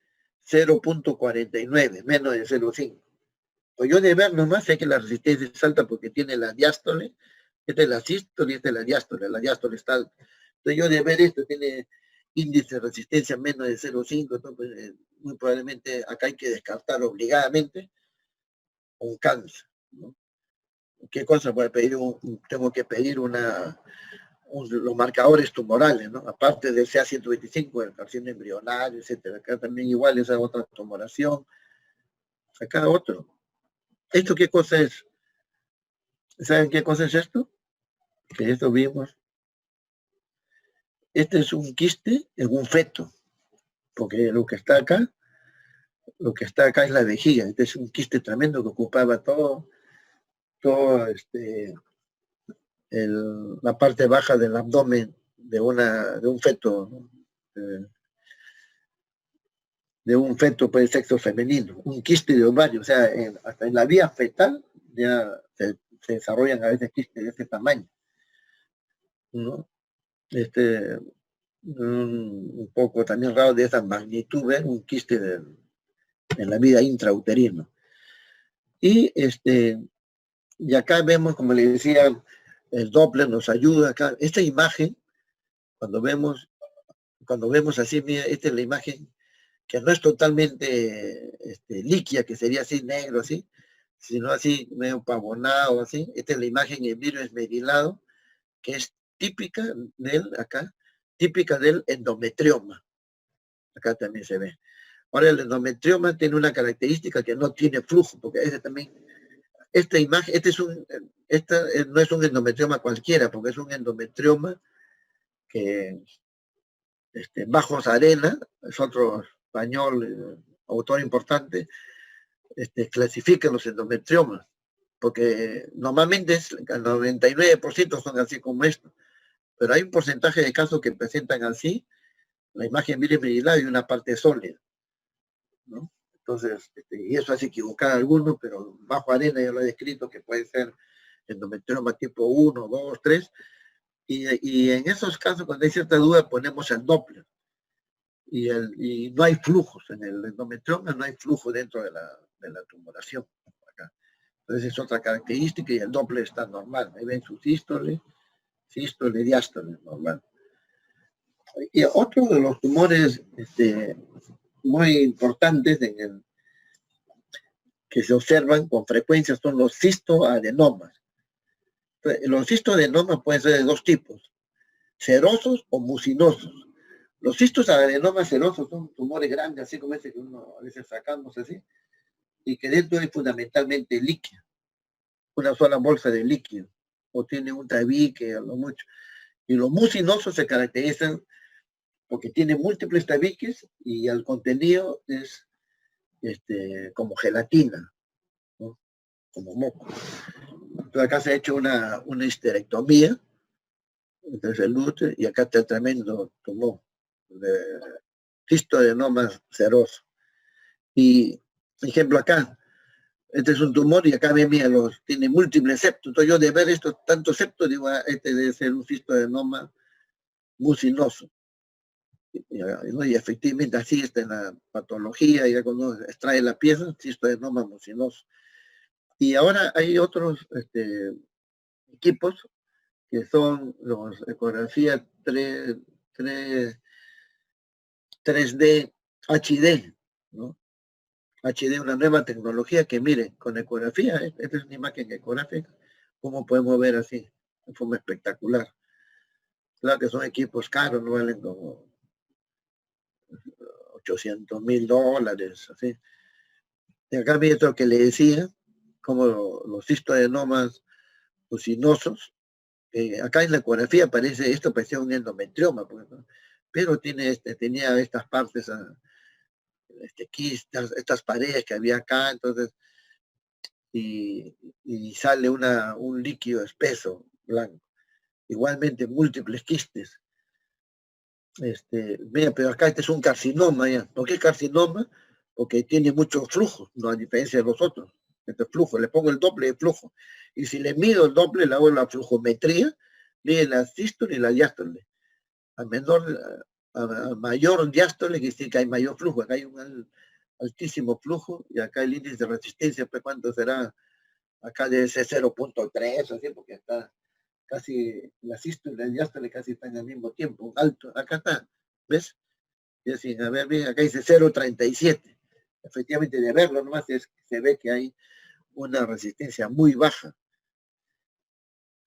0.49, menos de 0.5. Pues yo de ver nomás sé que la resistencia es alta porque tiene la diástole, esta es la sístole y esta es la diástole está alta. Entonces yo de ver esto tiene índice de resistencia menos de 0.5, entonces muy probablemente acá hay que descartar obligadamente un cáncer, ¿no? ¿Qué cosa? Voy a pedir tengo que pedir los marcadores tumorales, ¿no? Aparte del CA125, el carcinoma embrionario, etcétera. Acá también igual esa otra tumoración. Acá otro. ¿Esto qué cosa es? ¿Saben qué cosa es esto? Que esto vimos. Este es un quiste en un feto, porque lo que está acá es la vejiga. Este es un quiste tremendo que ocupaba todo la parte baja del abdomen de un feto, ¿no? De un feto por el sexo femenino, un quiste de ovario, o sea, hasta en la vía fetal ya se desarrollan a veces quistes de ese tamaño, ¿no? Un poco también raro de esa magnitud, ¿eh? Un quiste en la vida intrauterina. Y acá vemos, como le decía, el Doppler nos ayuda acá. Esta imagen, cuando vemos así, mira, esta es la imagen que no es totalmente líquida, que sería así negro, así, sino así medio pavonado, así. Esta es la imagen en vidrio esmerilado, que es típica del endometrioma. Acá también se ve. Ahora, el endometrioma tiene una característica que no tiene flujo, porque esta imagen, no es un endometrioma cualquiera, porque es un endometrioma que Bajos Arena, es otro español, autor importante, clasifica los endometriomas, porque normalmente el 99% son así como esto, pero hay un porcentaje de casos que presentan así, la imagen bilateral y una parte sólida, ¿no? Entonces, y eso hace equivocar a algunos, pero Bajo Arena yo lo he descrito que puede ser endometrioma tipo 1, 2, 3, y en esos casos, cuando hay cierta duda, ponemos el Doppler. Y no hay flujos en el endometrioma, no hay flujo dentro de la tumoración. Acá. Entonces es otra característica y el Doppler está normal. Ahí ven su sístole, diástole, normal. Y otro de los tumores muy importantes que se observan con frecuencia son los cistoadenomas. Los cistoadenomas pueden ser de dos tipos, serosos o mucinosos. Los cistoadenomas serosos son tumores grandes, así como ese que uno a veces sacamos así, y que dentro hay fundamentalmente líquido, una sola bolsa de líquido, o tiene un tabique, a lo mucho. Y los mucinosos se caracterizan porque tienen múltiples tabiques y el contenido es como gelatina, ¿no? Como moco. Entonces acá se ha hecho una histerectomía, entonces el útero, y acá está el tremendo tumor de cistoadenomas seroso. Y, ejemplo, acá, este es un tumor y acá mira, tiene múltiples septos. Entonces yo de ver estos tantos septos, digo, este debe ser un cistoadenoma mucinoso. Y efectivamente así está en la patología, ya cuando extrae la pieza, cistoadenoma mucinoso. Y ahora hay otros equipos que son los ecografía 3D HD, ¿no? HD, una nueva tecnología que, mire, con ecografía, esta es una imagen ecográfica, cómo podemos ver así, de forma espectacular. Claro que son equipos caros, no valen como $800,000, así. Y acá mire esto que le decía, como los cistoadenomas mucinosos, acá en la ecografía parece, esto parecía un endometrioma, pero tenía estas partes, quistas, estas paredes que había acá, entonces, y sale un líquido espeso, blanco. Igualmente múltiples quistes. Mira, pero acá este es un carcinoma, ¿ya? ¿Por qué carcinoma? Porque tiene mucho flujo, no a diferencia de los otros. Este flujo, le pongo el doble de flujo. Y si le mido el doble, le hago la flujometría, mide la sístole y la diástole. A mayor diástole, quiere decir que hay mayor flujo. Acá hay un altísimo flujo, y acá el índice de resistencia, pues, ¿cuánto será? Acá debe ser 0.3, así, porque está casi, la sístole y la diástole casi están al mismo tiempo, alto. Acá está, ¿ves? Y así, a ver, bien, acá dice 0.37. Efectivamente, de verlo nomás se ve que hay una resistencia muy baja.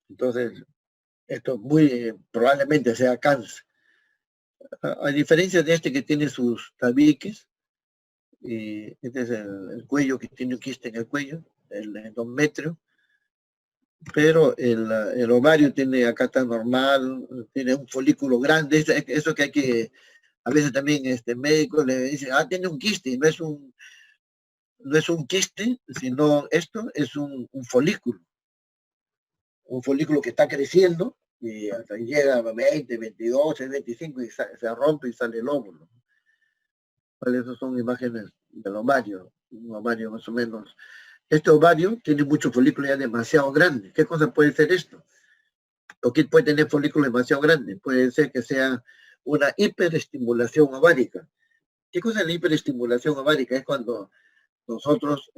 Entonces, esto muy probablemente sea cáncer. A diferencia de este que tiene sus tabiques, este es el cuello, que tiene un quiste en el cuello, el endometrio, pero el ovario tiene, acá está normal, tiene un folículo grande, eso que hay que, a veces también médico le dice, tiene un quiste, y no es un quiste, sino esto es un folículo que está creciendo, y hasta llega a 20, 22, 25, y se rompe y sale el óvulo. ¿Vale? Esas son imágenes del ovario, un ovario más o menos. Este ovario tiene muchos folículos ya demasiado grandes. ¿Qué cosa puede ser esto? ¿O qué puede tener folículos demasiado grandes? Puede ser que sea una hiperestimulación ovárica. ¿Qué cosa es la hiperestimulación ovárica? Es cuando nosotros,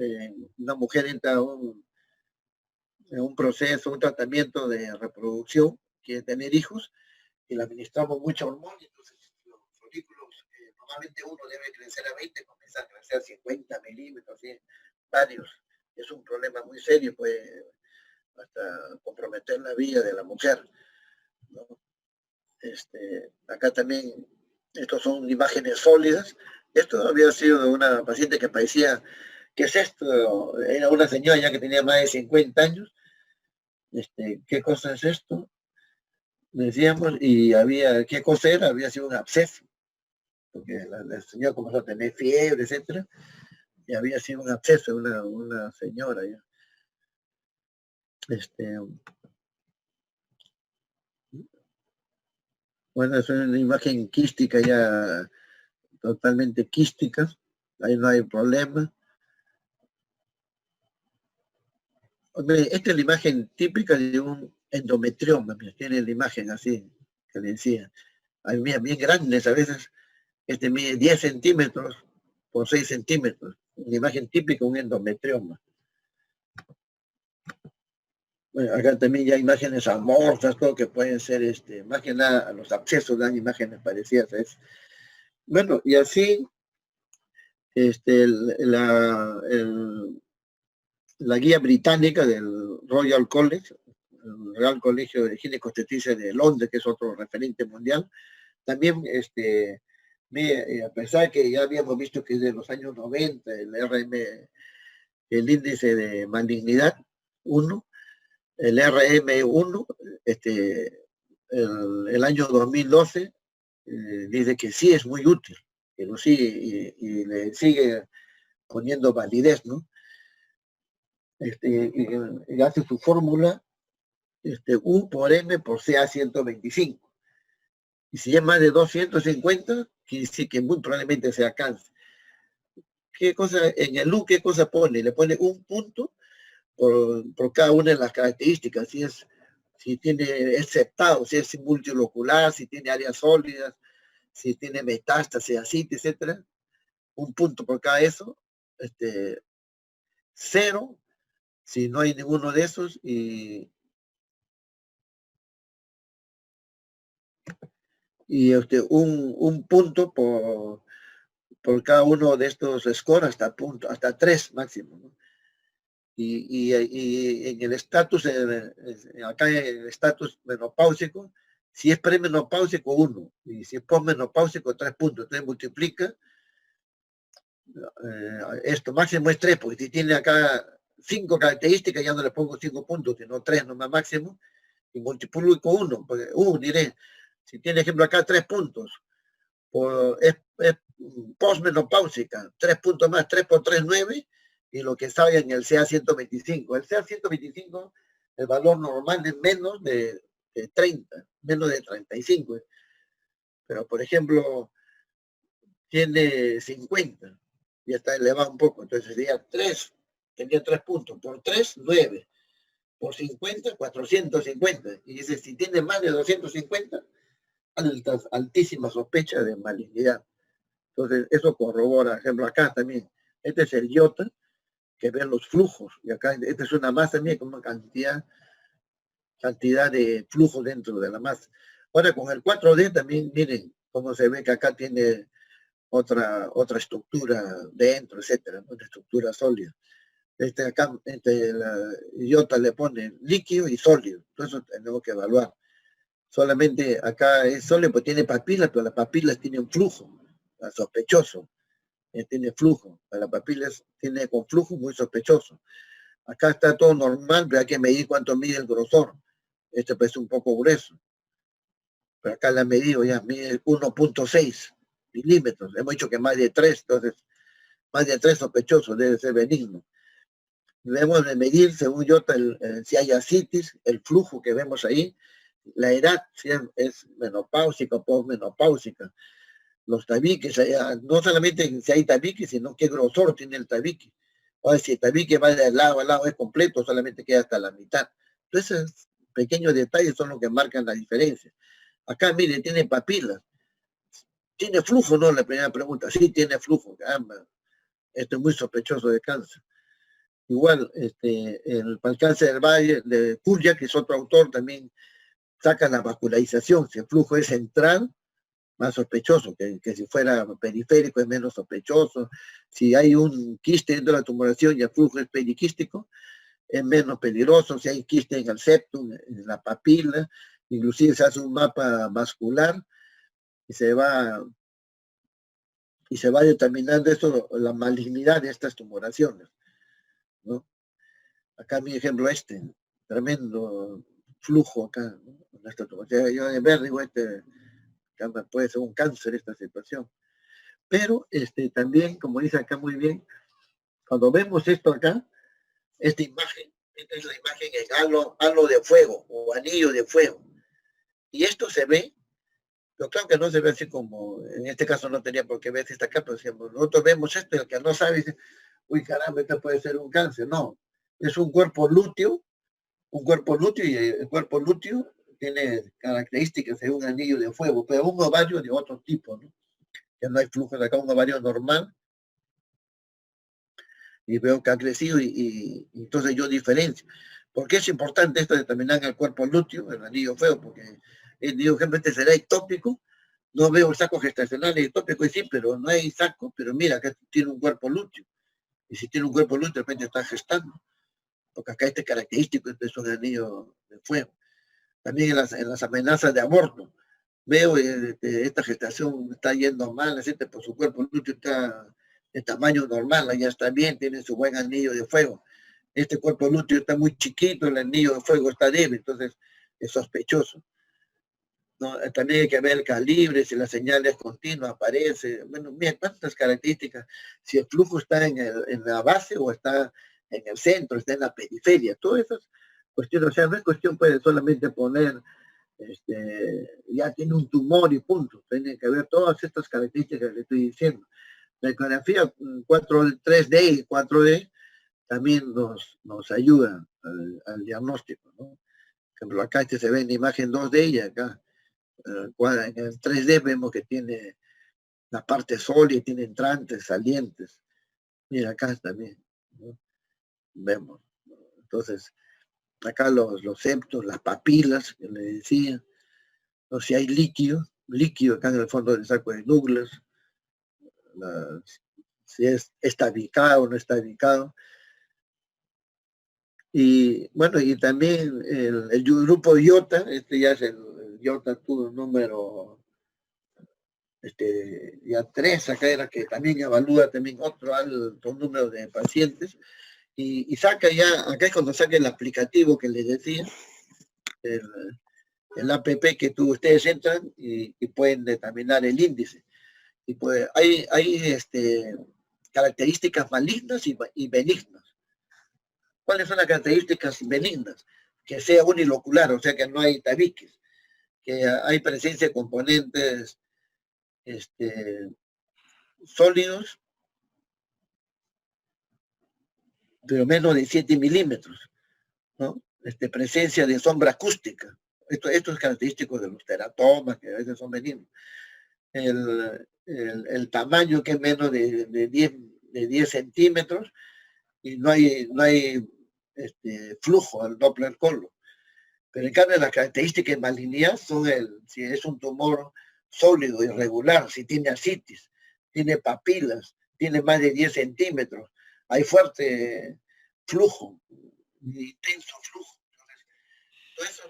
una mujer entra a un proceso, un tratamiento de reproducción, quiere tener hijos, y le administramos mucha hormona, entonces los folículos, normalmente uno debe crecer a 20, comienza a crecer a 50 milímetros, ¿sí? Varios. Es un problema muy serio, puede hasta comprometer la vida de la mujer, ¿no? Acá también, estos son imágenes sólidas. Esto había sido de una paciente que parecía, ¿qué es esto? Era una señora ya que tenía más de 50 años. ¿Qué cosa es esto? Decíamos, y ¿qué cosa era? Había sido un absceso, porque la señora comenzó a tener fiebre, etcétera, y había sido un absceso de una señora ya. Bueno, es una imagen quística ya, totalmente quística, ahí no hay problema. Hombre, esta es la imagen típica de un endometrioma. Mira, tiene la imagen así, que le decía. Hay bien grandes, a veces mide 10 centímetros por 6 centímetros. Una imagen típica, un endometrioma. Bueno, acá también ya hay imágenes amorfas, todo que pueden ser, más que nada, los abscesos dan imágenes parecidas a eso. Bueno, y así, la guía británica del Royal College, el Real Colegio de Higiene Obstetricia de Londres, que es otro referente mundial, también, a pesar que ya habíamos visto que desde los años 90 el índice de malignidad 1, el RM1, el año 2012, dice que sí es muy útil, que lo sigue y le sigue poniendo validez, ¿no? Y hace su fórmula, U por M por CA125. Y si es más de 250, quiere decir que muy probablemente sea cáncer. ¿Qué cosa, en el U, qué cosa pone? Le pone un punto por cada una de las características, si es septado, si es multilocular, si tiene áreas sólidas, si tiene metástasis, ascitis, etcétera, un punto por cada eso, 0, si no hay ninguno de esos, y un punto por cada uno de estos scores hasta 3 máximo, ¿no? Y en el estatus, acá en el estatus menopáusico, si es premenopáusico, 1, y si es posmenopáusico, 3 puntos. Entonces multiplica, esto máximo es 3, porque si tiene acá 5 características, ya no le pongo 5 puntos, sino 3 nomás máximo, y multiplico 1, porque, diré, si tiene ejemplo acá 3 puntos, es posmenopáusica, 3 puntos más, 3 por 3, 9, y lo que salga en el CA125. El CA125, el valor normal es menos de 30, menos de 35. Pero, por ejemplo, tiene 50, y está elevado un poco. Entonces sería 3, tenía 3 puntos. Por 3, 9. Por 50, 450. Y dice, si tiene más de 250, altísima sospecha de malignidad. Entonces, eso corrobora, por ejemplo, acá también. Este es el IOTA, que ve los flujos. Y acá, esta es una masa también con una cantidad de flujo dentro de la masa. Ahora, con el 4D también, miren cómo se ve que acá tiene otra estructura dentro, etcétera, una estructura sólida. Acá, la IOTA le pone líquido y sólido. Entonces, tenemos que evaluar. Solamente acá es sólido, pues tiene papilas, pero las papilas tienen flujo, sospechoso. Tiene flujo, la papila tiene con flujo muy sospechoso. Acá está todo normal, pero hay que medir cuánto mide el grosor. Este parece un poco grueso, pero acá la he medido ya, mide 1.6 milímetros. Hemos dicho que más de 3, entonces más de 3 sospechosos, debe ser benigno. Debemos de medir, según yo, si hay ascitis, el flujo que vemos ahí, la edad, si es menopáusica o posmenopáusica. Los tabiques, no solamente si hay tabique, sino qué grosor tiene el tabique. O si el tabique va de lado a lado, es completo, solamente queda hasta la mitad. Entonces, esos pequeños detalles son los que marcan la diferencia. Acá, mire, tiene papilas. ¿Tiene flujo? No, la primera pregunta. Sí, tiene flujo. Esto es muy sospechoso de cáncer. Igual, para el cáncer del valle, de Kuljak, que es otro autor, también saca la vascularización. Si el flujo es central, más sospechoso, que si fuera periférico es menos sospechoso. Si hay un quiste dentro de la tumoración y el flujo es periquístico, es menos peligroso. Si hay quiste en el septum, en la papila, inclusive se hace un mapa vascular y se va determinando esto, la malignidad de estas tumoraciones, ¿no? Acá mi ejemplo tremendo flujo acá, ¿no? Esta tumoración. Yo de ver, digo, puede ser un cáncer esta situación. Pero también, como dice acá muy bien, cuando vemos esto acá, esta imagen, esta es la imagen en halo de fuego o anillo de fuego. Y esto se ve, pero claro que no se ve así como, en este caso no tenía por qué verse esta acá, pero si nosotros vemos esto, el que no sabe dice, uy caramba, esto puede ser un cáncer. No, es un cuerpo lúteo y el cuerpo lúteo tiene características de un anillo de fuego, pero un ovario de otro tipo, ¿no? Que no hay flujo de acá, un ovario normal, y veo que ha crecido y entonces yo diferencio. ¿Por qué es importante esto de determinar el cuerpo lúteo, el anillo feo? Porque digo, gente será ectópico, no veo el saco gestacional ectópico, y sí, pero no hay saco, pero mira, acá tiene un cuerpo lúteo, y si tiene un cuerpo lúteo, de repente está gestando, porque acá este característico es un anillo de fuego. También en las amenazas de aborto, veo esta gestación está yendo mal, etc., por su cuerpo lúteo está de tamaño normal, ya está bien, tiene su buen anillo de fuego. Este cuerpo lúteo está muy chiquito, el anillo de fuego está débil, entonces es sospechoso, ¿no? También hay que ver el calibre, si la señal es continua, aparece. Bueno, mira, cuántas características, si el flujo está en la base o está en el centro, está en la periferia, todas esas cuestiones, o sea, no es cuestión pues, de solamente poner ya tiene un tumor y punto. Tiene que ver todas estas características que le estoy diciendo. La ecografía 3D y 4D también nos ayuda al diagnóstico, ¿no? Por ejemplo, acá se ve en imagen 2D y acá en el 3D vemos que tiene la parte sólida, tiene entrantes, salientes. Mira, acá también, ¿no? Vemos, ¿no? Entonces, acá los septos, las papilas, que le decía, o si hay líquido acá en el fondo del saco de Douglas, si está ubicado o no está ubicado. Y bueno, y también el grupo IOTA, ya es el IOTA número ya 3, acá era que también evalúa también otro alto número de pacientes, y saca ya, acá es cuando saca el aplicativo que les decía, el APP que ustedes entran y pueden determinar el índice. Y pues hay características malignas y benignas. ¿Cuáles son las características benignas? Que sea unilocular, o sea que no hay tabiques, que hay presencia de componentes sólidos, pero menos de 7 milímetros, ¿no? Presencia de sombra acústica. Esto es característico de los teratomas, que a veces son benignos. El tamaño que es menos de 10 centímetros, y no hay flujo al Doppler color. Pero en cambio las características de malignidad son si es un tumor sólido, irregular, si tiene ascitis, tiene papilas, tiene más de 10 centímetros, hay fuerte flujo, intenso flujo. Entonces, todo eso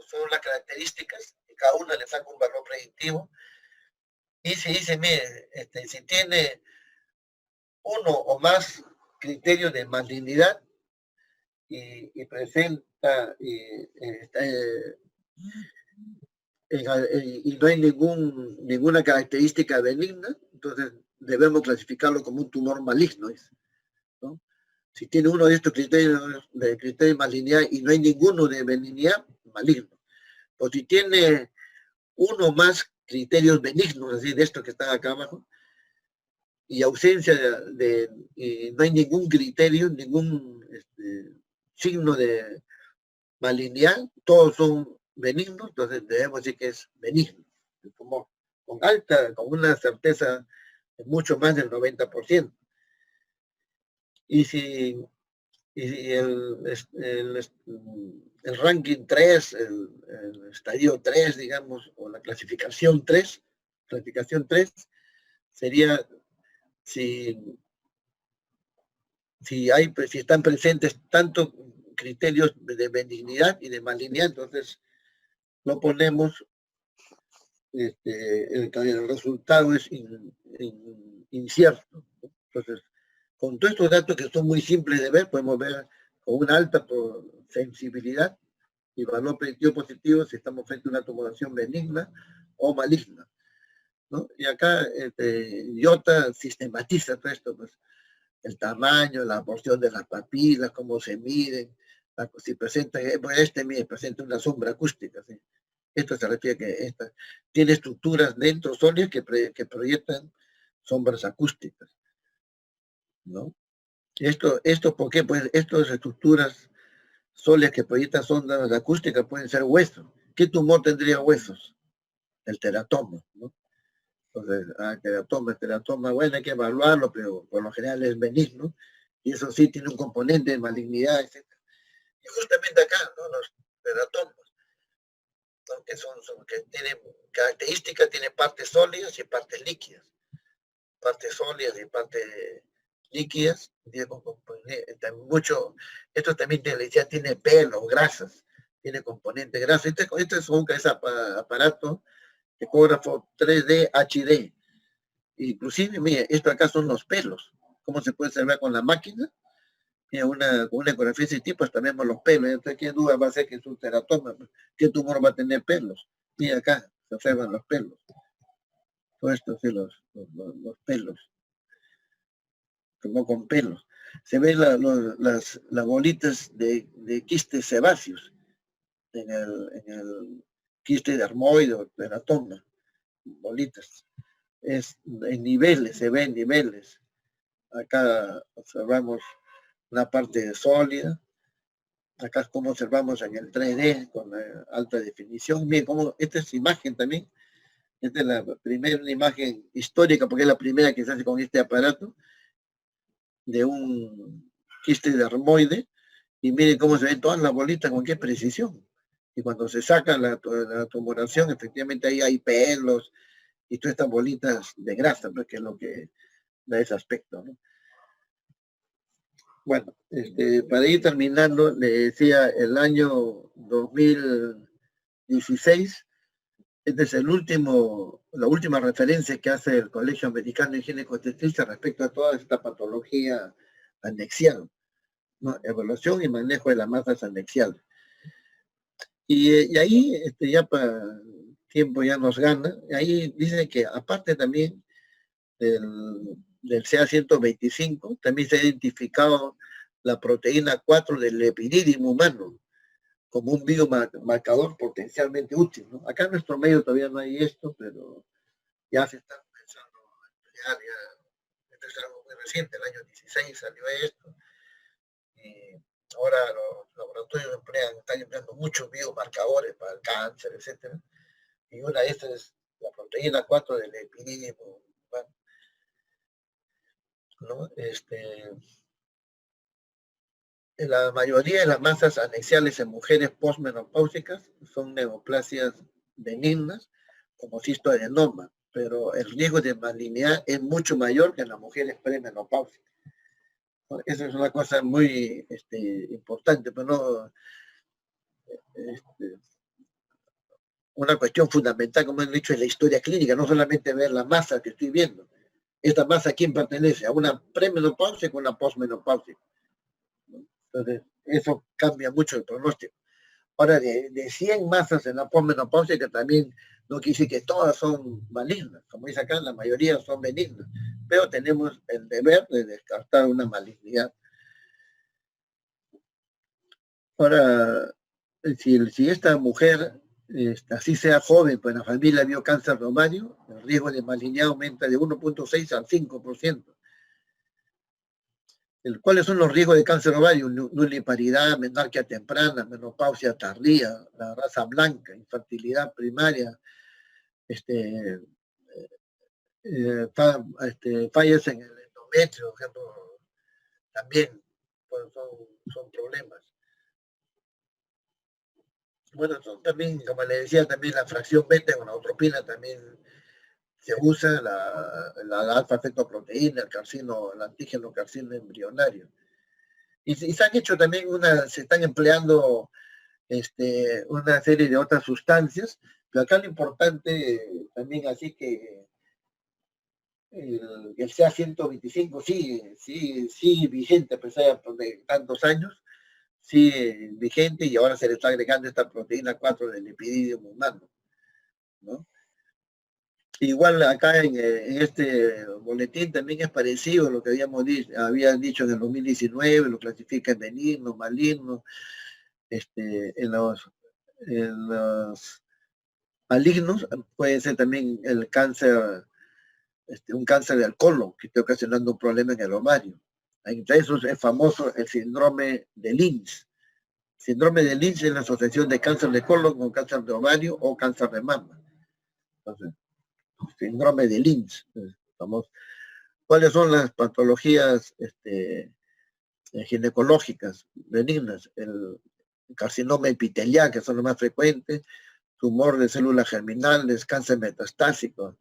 son las características, y cada una le saca un valor predictivo. Y se dice, mire, si tiene uno o más criterios de malignidad y presenta y no hay ninguna característica benigna, entonces debemos clasificarlo como un tumor maligno, ¿no? Si tiene uno de estos criterios de malignidad y no hay ninguno de benignidad, maligno. O si tiene uno más criterios benignos, así de estos que están acá abajo, y ausencia y no hay ningún criterio, ningún signo de malignidad, todos son benignos, entonces debemos decir que es benigno, como con una certeza de mucho más del 90%. Y si el ranking 3, el estadio 3, digamos, o la clasificación 3 sería si están presentes tanto criterios de benignidad y de malignidad, entonces lo ponemos, el resultado es incierto. Entonces, con todos estos datos que son muy simples de ver, podemos ver con una alta sensibilidad y valor predictivo positivo si estamos frente a una tumoración benigna o maligna, ¿no? Y acá IOTA sistematiza todo esto, pues, el tamaño, la porción de las papilas, cómo se miden, si presenta, presenta una sombra acústica, ¿sí? Esto se refiere a que tiene estructuras dentro sólidas que proyectan sombras acústicas, ¿no? Esto, ¿por qué? Pues estas estructuras sólidas que proyectan ondas acústicas pueden ser huesos. ¿Qué tumor tendría huesos? El teratoma, ¿no? Entonces, teratoma, bueno, hay que evaluarlo, pero por lo general es benigno, y eso sí tiene un componente de malignidad, etc. Y justamente acá, ¿no? Los teratomas, ¿no? Que tienen características, tienen partes sólidas y partes líquidas. Partes sólidas y partes líquidas, esto también tiene pelos, grasas, tiene componente grasa. Este es un aparato ecógrafo 3D HD. Inclusive, mire, esto acá son los pelos. ¿Cómo se puede observar con la máquina? Mira, una ecografía de ese tipo, hasta vemos los pelos. Entonces, ¿qué duda va a ser que es un teratoma? ¿Qué tumor va a tener pelos? Mira acá, se observan los pelos. Todo esto, sí, los pelos, como con pelos. Se ven las bolitas de quistes sebáceos en el quiste dermoide o teratoma, bolitas. En niveles, se ven niveles. Acá observamos una parte sólida. Acá es como observamos en el 3D con alta definición. Miren cómo esta es imagen también. Esta es la primera imagen histórica porque es la primera que se hace con este aparato de un quiste dermoide. Y miren cómo se ven todas las bolitas con qué precisión. Y cuando se saca la tumoración, efectivamente ahí hay pelos y todas estas bolitas de grasa, pues, que es lo que da ese aspecto, ¿no? Bueno, para ir terminando, le decía, el año 2016, este es la última referencia que hace el Colegio Americano de Higiene Obstetricia respecto a toda esta patología anexial, ¿no? Evaluación y manejo de las masas anexiales. Y ahí, ya para tiempo ya nos gana, ahí dice que aparte también del CA125, también se ha identificado la proteína 4 del epididymo humano como un biomarcador potencialmente útil, ¿no? Acá en nuestro medio todavía no hay esto, pero ya se está empezando a emplear, esto es algo muy reciente, el año 16 salió esto, y ahora los laboratorios están empleando muchos biomarcadores para el cáncer, etcétera, y una de estas es la proteína 4 del epididymo humano, ¿no? La mayoría de las masas anexiales en mujeres postmenopáusicas son neoplasias benignas, como cistoadenoma, pero el riesgo de malignidad es mucho mayor que en las mujeres premenopáusicas. Esa es una cosa muy importante, pero no, una cuestión fundamental, como he dicho, es la historia clínica, no solamente ver la masa que estoy viendo. ¿Esta masa a quién pertenece? ¿A una premenopáusica o a una postmenopáusica? Entonces, eso cambia mucho el pronóstico. Ahora, de 100 masas en la posmenopáusica también no quiere decir que todas son malignas. Como dice acá, la mayoría son benignas. Pero tenemos el deber de descartar una malignidad. Ahora, si esta mujer, así sea joven, pues en la familia vio cáncer de ovario, el riesgo de malignidad aumenta de 1.6 al 5%. ¿Cuáles son los riesgos de cáncer ovario? Nulliparidad, menarquia temprana, menopausia tardía, la raza blanca, infertilidad primaria, fallas en el endometrio, por ejemplo, también pues, son problemas. Bueno, también, como le decía, también la fracción beta con la gonadotropina también se usa, la alfa-fetoproteína, el antígeno carcino embrionario. Y se han hecho también se están empleando una serie de otras sustancias, pero acá lo importante también, así que el CA125 sí vigente a pesar de tantos años, sí vigente, y ahora se le está agregando esta proteína 4 del epididymo humano, ¿no? Igual acá en este boletín también es parecido a lo que habían dicho en el 2019, lo clasifica en benigno, maligno, en los malignos puede ser también el cáncer, un cáncer del colon que está ocasionando un problema en el ovario. Entre esos es famoso el síndrome de Lynch. Síndrome de Lynch es la asociación de cáncer de colon con cáncer de ovario o cáncer de mama. Entonces, síndrome de Lynch, famoso. ¿Cuáles son las patologías ginecológicas benignas? El carcinoma epitelial, que son los más frecuentes, tumor de células germinales, cáncer metastásico,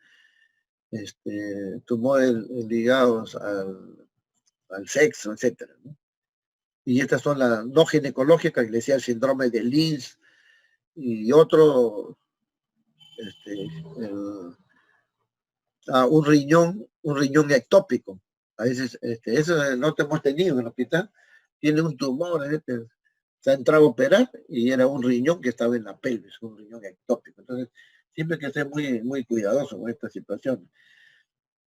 tumores ligados al sexo, etcétera, ¿no? Y estas son las no ginecológicas, que le decía el síndrome de Lynch, y otro, un riñón ectópico. A veces, eso no te hemos tenido en el hospital, tiene un tumor, se ha entrado a operar y era un riñón que estaba en la pelvis, un riñón ectópico. Entonces, siempre hay que ser muy, muy cuidadoso con esta situación.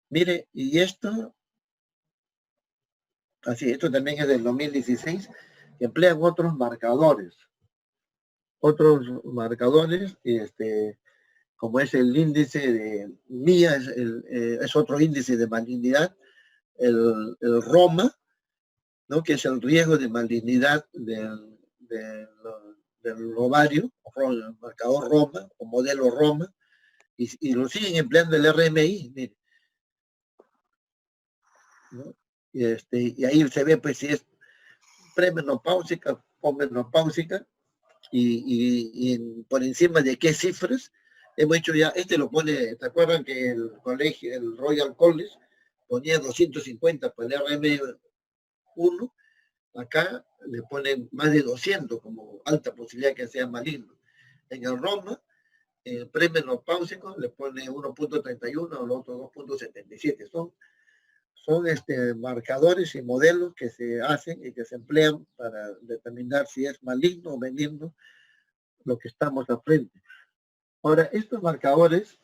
Mire, y esto también es del 2016, que emplean otros marcadores, como es el índice de MIA, es otro índice de malignidad, el ROMA, ¿no? Que es el riesgo de malignidad del ovario, el marcador ROMA o modelo ROMA, y lo siguen empleando el RMI, mire, ¿no? Y ahí se ve pues si es premenopáusica o menopáusica, y por encima de qué cifras. Hemos hecho ya, lo pone, ¿te acuerdan que el colegio, el Royal College, ponía 250 para el RM1? Acá le ponen más de 200 como alta posibilidad que sea maligno. En el Roma, premenopáusico, le pone 1.31 o el otro 2.77. Son marcadores y modelos que se hacen y que se emplean para determinar si es maligno o benigno lo que estamos al frente. Ahora, estos marcadores,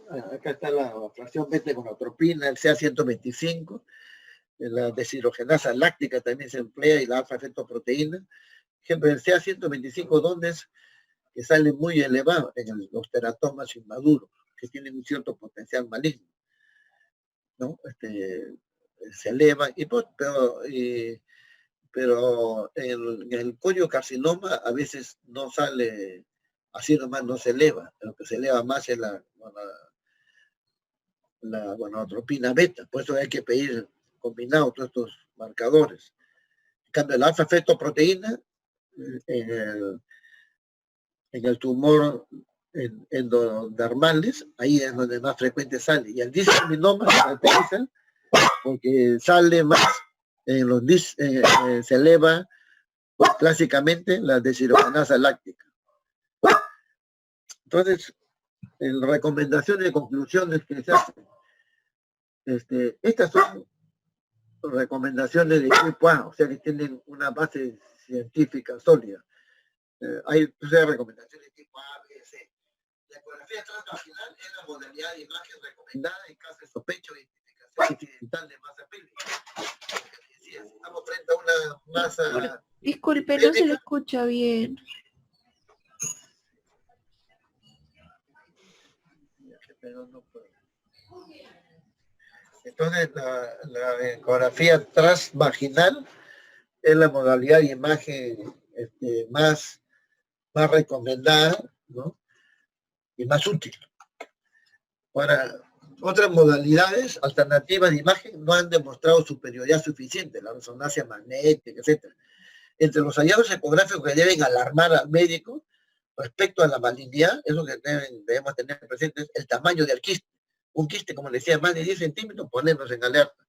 acá está la fracción beta-gonadotropina, el CA125, la deshidrogenasa láctica también se emplea y la alfa-fetoproteína. Por ejemplo, el CA125, ¿dónde es? Que sale muy elevado en los teratomas inmaduros, que tienen un cierto potencial maligno, ¿no? Se eleva, pero en el coliocarcinoma a veces no sale así nomás, no se eleva. Lo que se eleva más es la gonadotropina beta. Por eso hay que pedir combinado todos estos marcadores. En cambio, la alfa-fetoproteína en el tumor endodermales, ahí es donde más frecuente sale. Y el disseminoma se caracteriza porque sale más en los se eleva clásicamente la deshidrogenasa láctica. Entonces, en recomendaciones y conclusiones que se hacen, estas son recomendaciones de tipo A, o sea que tienen una base científica sólida. Hay recomendaciones de tipo A, B, C. La ecografía transvaginal es la modalidad de imagen recomendada en caso de sospecha o identificación incidental de masa pélvica. Estamos frente a una masa... Disculpe, no se le escucha bien. Entonces, la ecografía transvaginal es la modalidad de imagen más recomendada, ¿no? Y más útil. Ahora, otras modalidades alternativas de imagen no han demostrado superioridad suficiente, la resonancia magnética, etc. Entre los hallazgos ecográficos que deben alarmar al médico respecto a la malignidad, eso que debemos tener presentes, el tamaño del quiste. Un quiste, como les decía, más de 10 centímetros, ponernos en alerta.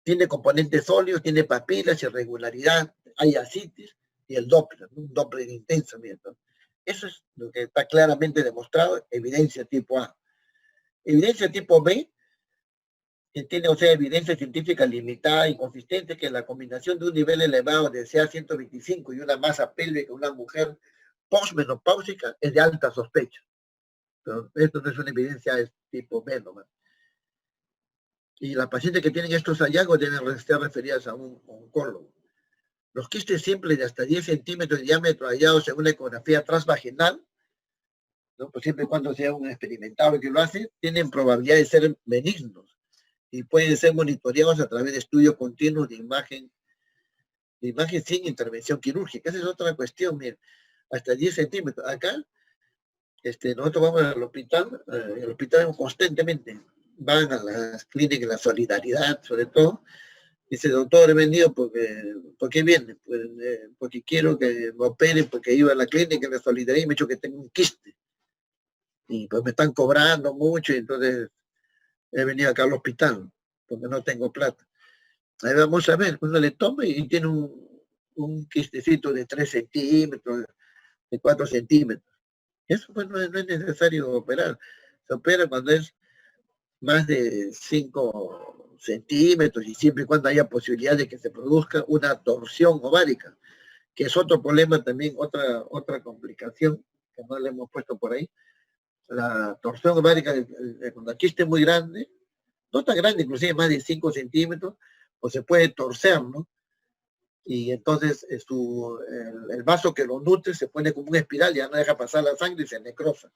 Tiene componentes sólidos, tiene papilas, irregularidad, hay ascitis y el Doppler, un Doppler intenso. Eso es lo que está claramente demostrado, evidencia tipo A. Evidencia tipo B, que tiene, evidencia científica limitada y consistente, que la combinación de un nivel elevado de CA125 y una masa pélvica en una mujer postmenopáusica es de alta sospecha. Pero esto no es una evidencia tipo B nomás. Y las pacientes que tienen estos hallazgos deben ser referidas a un oncólogo. Los quistes simples de hasta 10 centímetros de diámetro hallados en una ecografía transvaginal, ¿no? Pues siempre y cuando sea un experimentado que lo hace, tienen probabilidad de ser benignos. y pueden ser monitoreados a través de estudios continuos de imagen sin intervención quirúrgica. Esa es otra cuestión, miren, hasta 10 centímetros. Acá, nosotros vamos al hospital, el hospital constantemente van a las clínicas de la Solidaridad, sobre todo. Dice, doctor, he venido ¿por qué viene? Pues, porque quiero que me operen, porque iba a la clínica de la Solidaridad y me he dicho que tengo un quiste. Y pues me están cobrando mucho, y entonces he venido acá al hospital, porque no tengo plata. Ahí vamos a ver, uno le toma y tiene un quistecito de 3 centímetros, de 4 centímetros. Eso pues no es necesario operar. Se opera cuando es más de 5 centímetros y siempre y cuando haya posibilidad de que se produzca una torsión ovárica, que es otro problema también, otra complicación que no le hemos puesto por ahí. La torsión ovárica, cuando el quiste es muy grande, no tan grande, inclusive más de 5 centímetros, pues se puede torcer, ¿no? Y entonces el vaso que lo nutre se pone como una espiral, ya no deja pasar la sangre y se necrosa.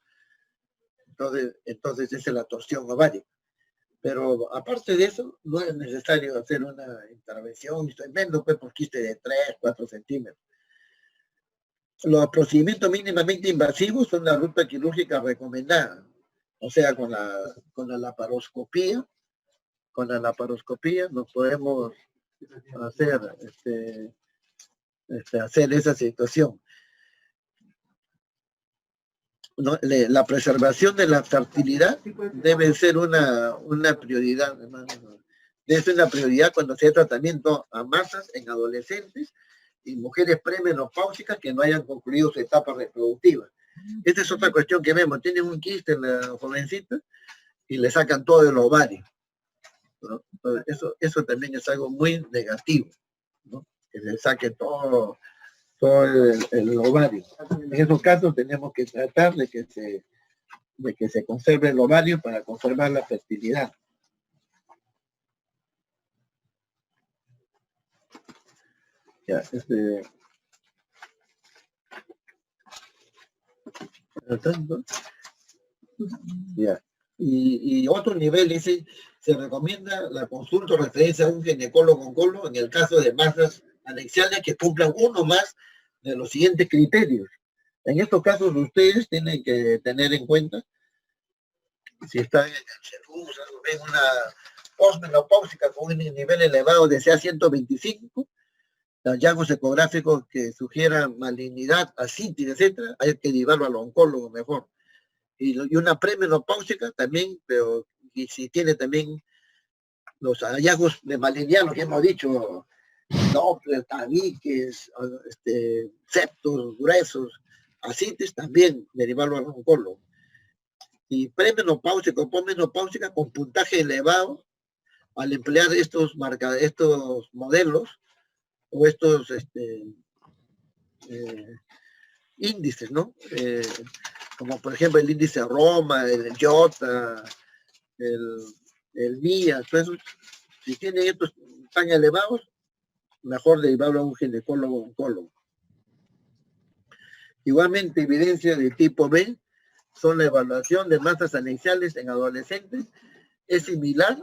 Entonces esa es la torsión ovárica. Pero aparte de eso, no es necesario hacer una intervención, estoy viendo pues por quiste de 3, 4 centímetros. Los procedimientos mínimamente invasivos son la ruta quirúrgica recomendada, o sea, con la laparoscopía. Con la laparoscopía nos podemos hacer esa situación. ¿No? La preservación de la fertilidad debe ser una prioridad, hermano. Debe ser una prioridad cuando se hace tratamiento a masas en adolescentes y mujeres premenopáusicas que no hayan concluido su etapa reproductiva. Esta es otra cuestión que vemos. Tienen un quiste en la jovencita y le sacan todo el ovario, ¿no? Entonces, eso también es algo muy negativo, ¿no? Que le saque todo el ovario. En esos casos tenemos que tratar de que se conserve el ovario para conservar la fertilidad. Ya, ya. Y otro nivel dice, se recomienda la consulta o referencia a un ginecólogo-oncólogo en el caso de masas anexiales que cumplan uno más de los siguientes criterios. En estos casos ustedes tienen que tener en cuenta si están en una posmenopáusica con un nivel elevado de CA125, hallazgos ecográficos que sugieran malignidad, asitis, etcétera, hay que llevarlo al oncólogo mejor. Y una premenopáusica también, pero y si tiene también los hallazgos de malignidad, lo que hemos dicho, Doppler, tabiques, septos gruesos, asitis, también derivarlo al oncólogo. Y premenopáusica o posmenopáusica con puntaje elevado, al emplear estos modelos o estos índices, ¿no? Como por ejemplo el índice Roma, el IOTA, el MIA, entonces, si tienen estos tan elevados, mejor derivarlo a un ginecólogo o oncólogo. Igualmente, evidencia de tipo B son la evaluación de masas anexiales en adolescentes, es similar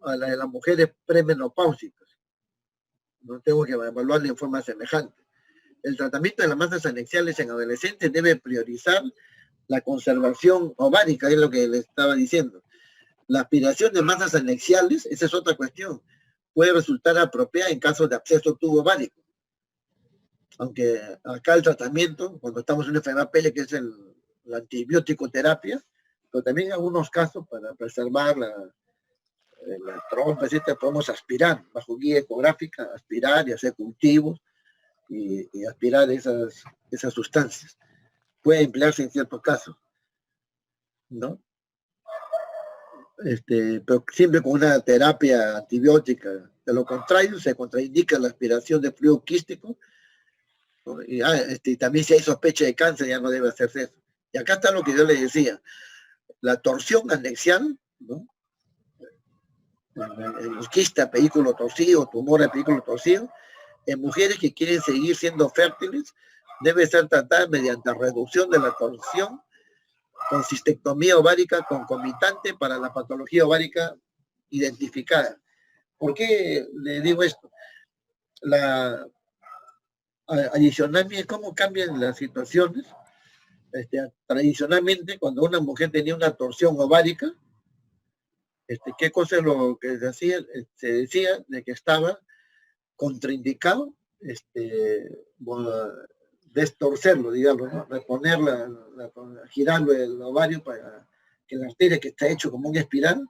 a la de las mujeres premenopáusicas. No tengo que evaluarla en forma semejante. El tratamiento de las masas anexiales en adolescentes debe priorizar la conservación ovárica, es lo que le estaba diciendo. La aspiración de masas anexiales, esa es otra cuestión, puede resultar apropiada en casos de absceso tubo ovárico. Aunque acá el tratamiento, cuando estamos en una enfermedad PL, que es la antibiótico terapia, pero también en algunos casos para preservar la trompa, etc., podemos aspirar, bajo guía ecográfica, aspirar y hacer cultivos y aspirar esas sustancias. Puede emplearse en ciertos casos, ¿no? Pero siempre con una terapia antibiótica. De lo contrario, se contraindica la aspiración de fluido quístico, ¿no? Y también si hay sospecha de cáncer ya no debe hacerse eso. Y acá está lo que yo le decía, la torsión anexial, ¿no? El quiste a pedículo torcido, tumor a pedículo torcido, en mujeres que quieren seguir siendo fértiles, debe ser tratada mediante reducción de la torsión con cistectomía ovárica concomitante para la patología ovárica identificada. ¿Por qué le digo esto? Adicionalmente, ¿cómo cambian las situaciones? Tradicionalmente, cuando una mujer tenía una torsión ovárica, ¿qué cosa es lo que se hacía? Se decía de que estaba contraindicado, bueno, destorcerlo, digamos, ¿no? Reponer girarlo el ovario para que la arteria que está hecho como un espiral,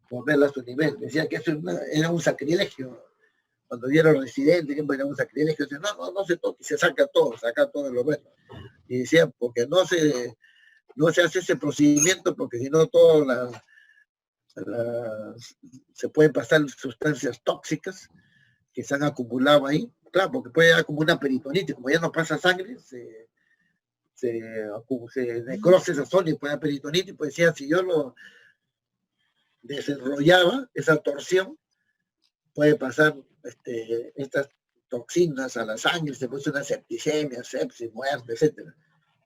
volverla a su nivel. Decía que eso era un sacrilegio. Cuando vieron residente, que era un sacrilegio, decían, no se toque, se saca todo el ovario. Y decía, porque no se hace ese procedimiento, porque si no todo se pueden pasar sustancias tóxicas que se han acumulado ahí. Claro, porque puede haber como una peritonitis, como ya no pasa sangre, se necrosa esa zona y puede haber peritonitis. Pues decía, si yo lo desenrollaba, esa torsión, puede pasar estas toxinas a la sangre, se produce una septicemia, sepsis, muerte, etcétera.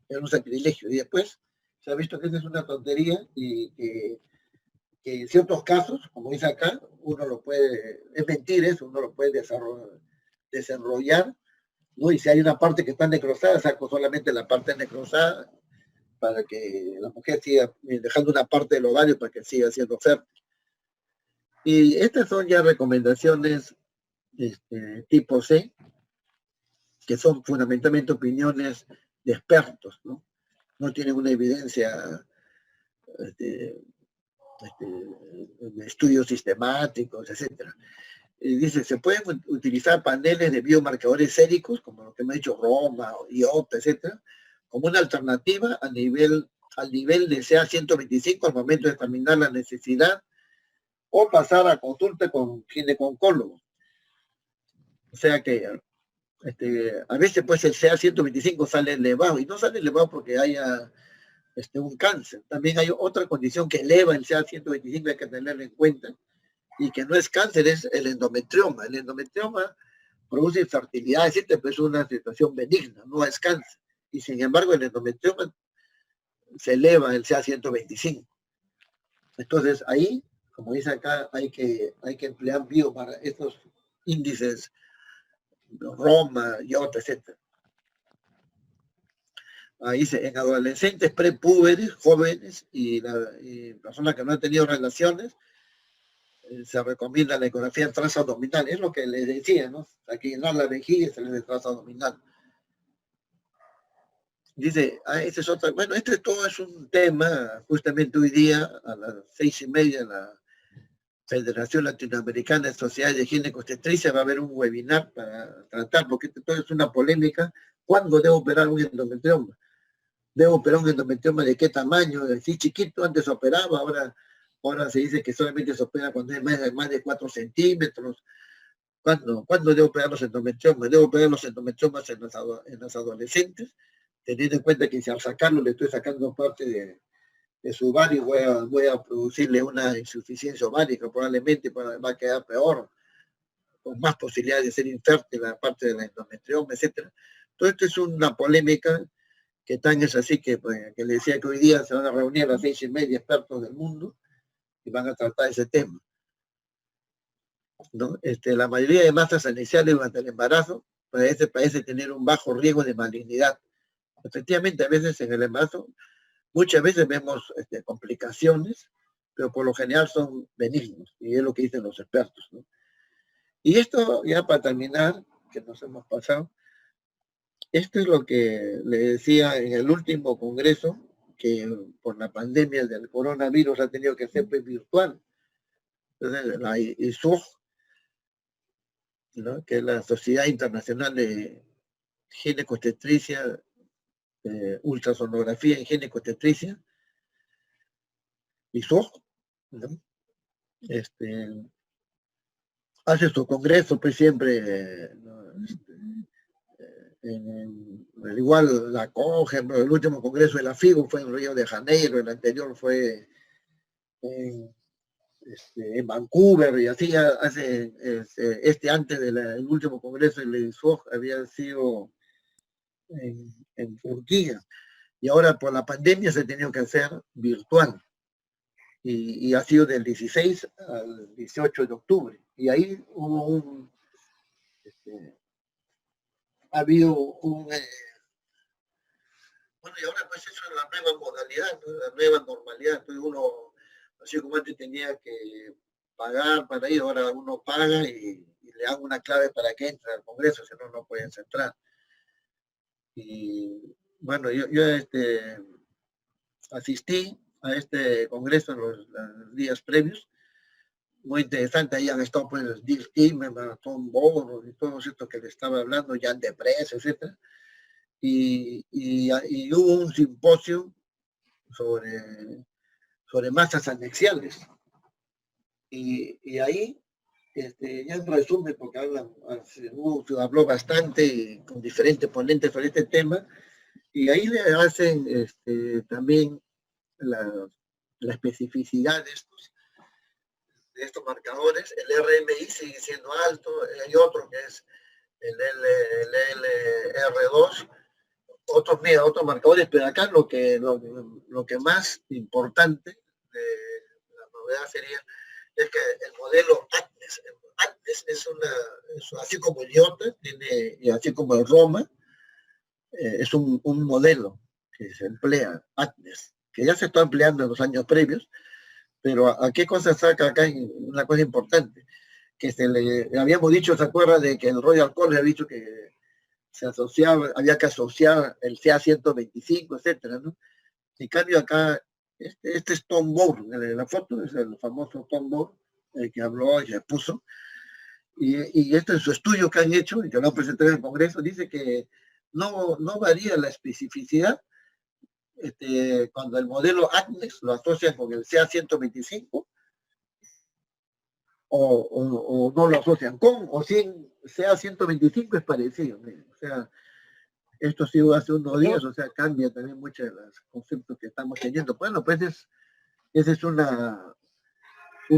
Es un sacrilegio. Y después se ha visto que esa es una tontería y que en ciertos casos, como dice acá, uno lo puede, es mentir eso, uno lo puede desenrollar, ¿no? Y si hay una parte que está necrosada, saco solamente la parte necrosada para que la mujer siga dejando una parte del ovario para que siga siendo fértil. Y estas son ya recomendaciones tipo C, que son fundamentalmente opiniones de expertos, ¿no? No tienen una evidencia de estudios sistemáticos, etcétera. Dice, se pueden utilizar paneles de biomarcadores séricos, como lo que me ha dicho Roma, IOTA, etcétera, como una alternativa al nivel de CA125 al momento de examinar la necesidad o pasar a consulta con ginecólogo. O sea que a veces pues el CA125 sale elevado, y no sale elevado porque haya un cáncer. También hay otra condición que eleva el CA125, hay que tenerlo en cuenta, y que no es cáncer, es el endometrioma. El endometrioma produce infertilidad, pero es una situación benigna, no es cáncer. Y sin embargo, el endometrioma se eleva el CA125. Entonces, ahí, como dice acá, hay que emplear para estos índices, Roma, IOTA, etc. Ahí dice, en adolescentes prepúberes, jóvenes y personas que no han tenido relaciones, se recomienda la ecografía transabdominal. Es lo que les decía, ¿no? Aquí no la vejiga, se les de transabdominal. Dice, este es otra, bueno, todo es un tema, justamente hoy día, a las 6:30, la Federación Latinoamericana de Sociedades de Ginecobstetricia va a haber un webinar para tratar, porque todo es una polémica. ¿Cuándo debo operar un endometrioma? ¿Debo operar un endometrioma de qué tamaño? ¿Sí chiquito? Antes se operaba, ahora se dice que solamente se opera cuando es más de 4 centímetros. ¿Cuándo debo operar los endometriomas? ¿Debo operar los endometriomas en las adolescentes? Teniendo en cuenta que si al sacarlo le estoy sacando parte de su ovario, voy a producirle una insuficiencia ovárica, probablemente va a quedar peor, con más posibilidades de ser infértil la parte de la endometrioma, etc. Todo esto es una polémica que tan es así que le decía que hoy día se van a reunir a las 6:30 expertos del mundo y van a tratar ese tema, ¿no? La mayoría de masas iniciales durante el embarazo parece tener un bajo riesgo de malignidad. Efectivamente, a veces en el embarazo, muchas veces vemos complicaciones, pero por lo general son benignos, y es lo que dicen los expertos, ¿no? Y esto, ya para terminar, que nos hemos pasado, esto es lo que le decía en el último congreso, que por la pandemia del coronavirus ha tenido que ser virtual. Entonces, la ISUG, ¿no?, que es la Sociedad Internacional de Ginecobstetricia, ultrasonografía en ginecobstetricia, ISUG, ¿no?, hace su congreso, pues siempre, ¿no?, igual la coge, el último congreso de la FIGO fue en Río de Janeiro, el anterior fue en Vancouver, y así hace, antes del último congreso del ISUG había sido en Turquía, y ahora por la pandemia se ha tenido que hacer virtual. y ha sido del 16 al 18 de octubre. Y ahí hubo ha habido bueno, y ahora pues eso es la nueva modalidad, ¿no? La nueva normalidad. Entonces uno, así como antes tenía que pagar para ir, ahora uno paga y le dan una clave para que entre al Congreso, si no, no pueden entrar. Y bueno, yo asistí a este Congreso en los días previos, muy interesante. Ahí han estado pues Dick Timmermans, Tom Boros y todos estos que le estaba hablando, Jan de Presa, etcétera. Y hubo un simposio sobre masas anexiales. Y ahí, ya en resumen, porque se habló bastante con diferentes ponentes sobre este tema, y ahí le hacen también la especificidad de estos marcadores. El RMI sigue siendo alto, hay otro que es el LR2, otros marcadores, pero acá lo que más importante de la novedad es que el modelo ATNES es así como el IOTA, y así como el ROMA, es un modelo que se emplea, ATNES, que ya se está empleando en los años previos, pero ¿a qué cosa saca acá? Una cosa importante, que habíamos dicho, ¿se acuerda de que el Royal College había dicho que había que asociar el CA-125, etcétera, ¿no? En cambio acá, este es Tom Moore, la foto es el famoso Tom Moore, que habló y se puso, y esto en su estudio que han hecho, y que lo han presentado en el Congreso, dice que no varía la especificidad cuando el modelo ATNES lo asocia con el CA-125, o no lo asocian con, o sin CA-125 es parecido, o sea, esto ha sido hace unos días, o sea, cambia también muchos de los conceptos que estamos teniendo. Bueno, pues ese es un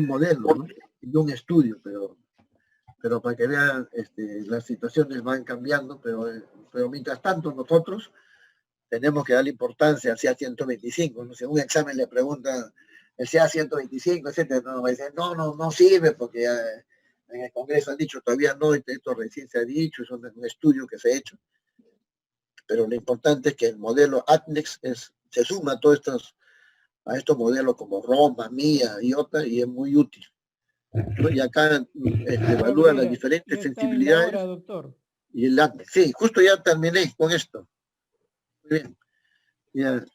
modelo, ¿no? Y un estudio, pero para que vean, las situaciones van cambiando, pero mientras tanto nosotros tenemos que darle importancia al CA-125, ¿no? Si en un examen le preguntan el CA-125, etcétera, no, va a decir, no sirve porque en el Congreso han dicho todavía no, esto recién se ha dicho, es un estudio que se ha hecho. Pero lo importante es que el modelo ATNEX se suma a a estos modelos como Roma, MIA, IOTA, y es muy útil, ¿no? Y acá evalúa las diferentes sensibilidades. Hora, doctor. Y el ATNEX. Sí, justo ya terminé con esto. Muy bien. Ya,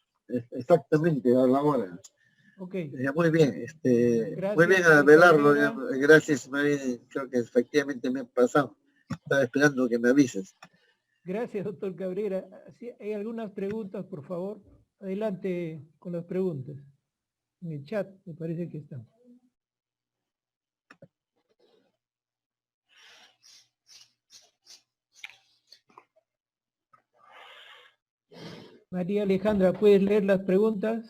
exactamente, a la hora. Okay. Ya, muy bien. Gracias, muy bien, Abelardo. Gracias, creo que efectivamente me he pasado. Estaba esperando que me avises. Gracias, doctor Cabrera. Si hay algunas preguntas, por favor, adelante con las preguntas. En el chat, me parece que están. María Alejandra, ¿puedes leer las preguntas?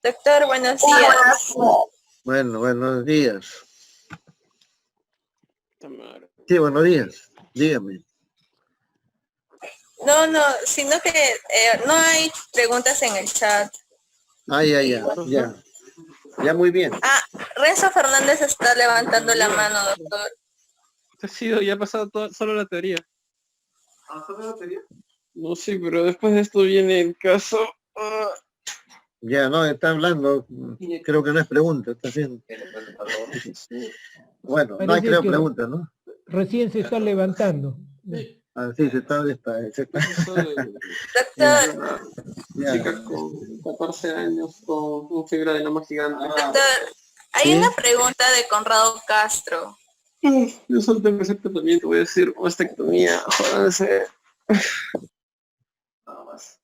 Doctor, buenos días. Bueno, buenos días. Sí, buenos días. Dígame. No, sino que no hay preguntas en el chat. Ya, muy bien. Renzo Fernández está levantando la mano, doctor. Ya ha pasado solo la teoría. ¿Solo la teoría? No, sí, pero después de esto viene el caso. Ya, no, está hablando, creo que no es pregunta, está haciendo. Bueno, no hay preguntas, ¿no? Recién se está levantando. Sí, se está. Doctor. Chica con 14 años con fibra de loma gigante. Doctor, hay una pregunta de Conrado Castro. Yo solo tengo ese tratamiento, voy a decir mastectomía, jódanse. Nada más.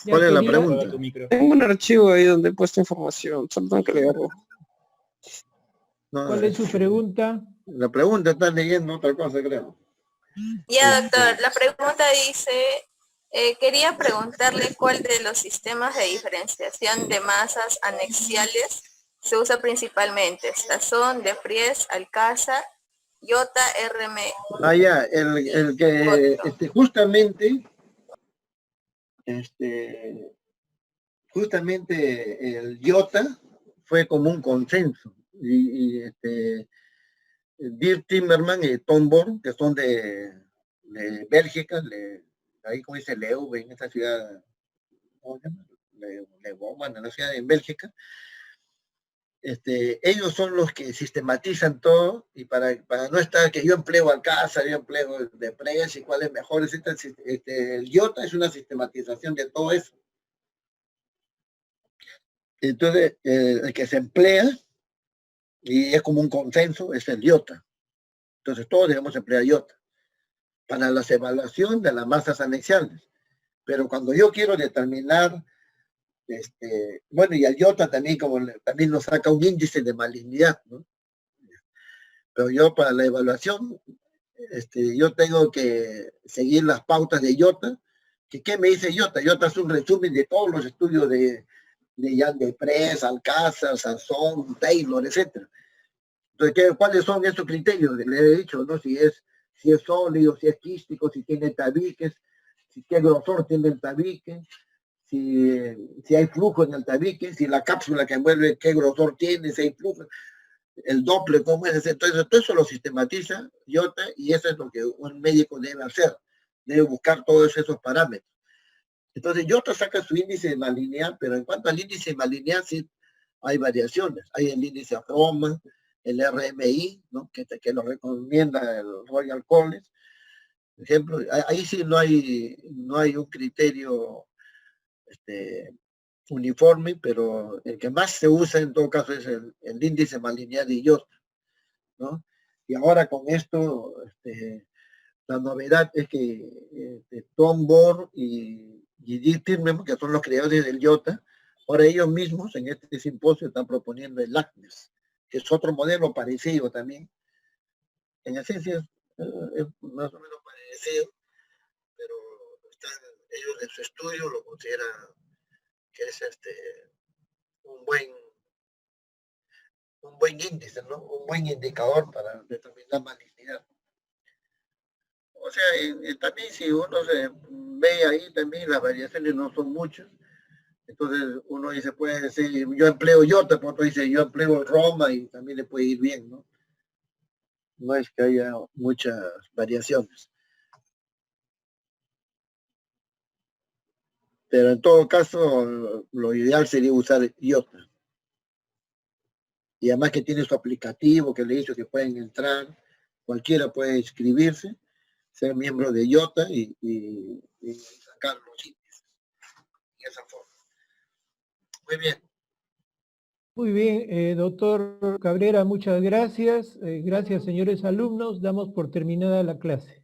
¿Cuál es la pregunta? Tengo un archivo ahí donde he puesto información, solo tengo que leerlo. ¿Cuál es su pregunta? La pregunta está leyendo otra cosa, creo. Ya, doctor, la pregunta dice, quería preguntarle cuál de los sistemas de diferenciación de masas anexiales se usa principalmente, Stasson, De Vries, Alcázar JRM. Ah, ya, el que justamente el IOTA fue como un consenso. Dirk Timmerman y Tom Born, que son de Bélgica, ahí como dice Leuven, en esta ciudad, ¿cómo se llama? Leuven, en la ciudad en Bélgica. Ellos son los que sistematizan todo, y para no estar que yo empleo Alcázar, yo empleo de Press y cuál es mejor, etc. El IOTA es una sistematización de todo eso. Entonces, el que se emplea, y es como un consenso, es el IOTA. Entonces, todos debemos emplear IOTA para la evaluación de las masas anexiales. Pero cuando yo quiero determinar, bueno, y el IOTA también, también nos saca un índice de malignidad, ¿no? Pero yo para la evaluación, yo tengo que seguir las pautas de IOTA. ¿Qué me dice IOTA? IOTA es un resumen de todos los estudios de Jan de Press, Alcázar, Sansón, Taylor, etc. Entonces, ¿cuáles son esos criterios? Le he dicho, ¿no? Si es sólido, si es quístico, si tiene tabiques, qué grosor tiene el tabique, si hay flujo en el tabique, si la cápsula que envuelve, qué grosor tiene, si hay flujo, el Doppler, cómo es. Entonces, todo eso lo sistematiza IOTA, y eso es lo que un médico debe hacer. Debe buscar todos esos parámetros. Entonces, IOTA saca su índice de malignidad, pero en cuanto al índice de malignidad, sí hay variaciones. Hay el índice Roma, el RMI, ¿no? que lo recomienda el Royal College. Por ejemplo, ahí sí no hay un criterio uniforme, pero el que más se usa en todo caso es el índice de malignidad de IOTA, ¿no? Y ahora con esto, la novedad es que Tom Born y Dirk Timmerman, que son los creadores del IOTA, ahora ellos mismos en este simposio están proponiendo el ACNES, que es otro modelo parecido también. En esencia es más o menos parecido, pero ellos en su estudio lo consideran que es un buen índice, ¿no? Un buen indicador para determinar malignidad. O sea, también si uno se ve ahí, también las variaciones no son muchas. Entonces uno dice, puede decir, yo empleo IOTA, pero otro dice, yo empleo Roma, y también le puede ir bien, ¿no? No es que haya muchas variaciones. Pero en todo caso, lo ideal sería usar IOTA. Y además que tiene su aplicativo, que le dice que pueden entrar, cualquiera puede inscribirse, ser miembro de IOTA y sacar los índices de esa forma. Muy bien. Muy bien, doctor Cabrera, muchas gracias. Gracias, señores alumnos. Damos por terminada la clase.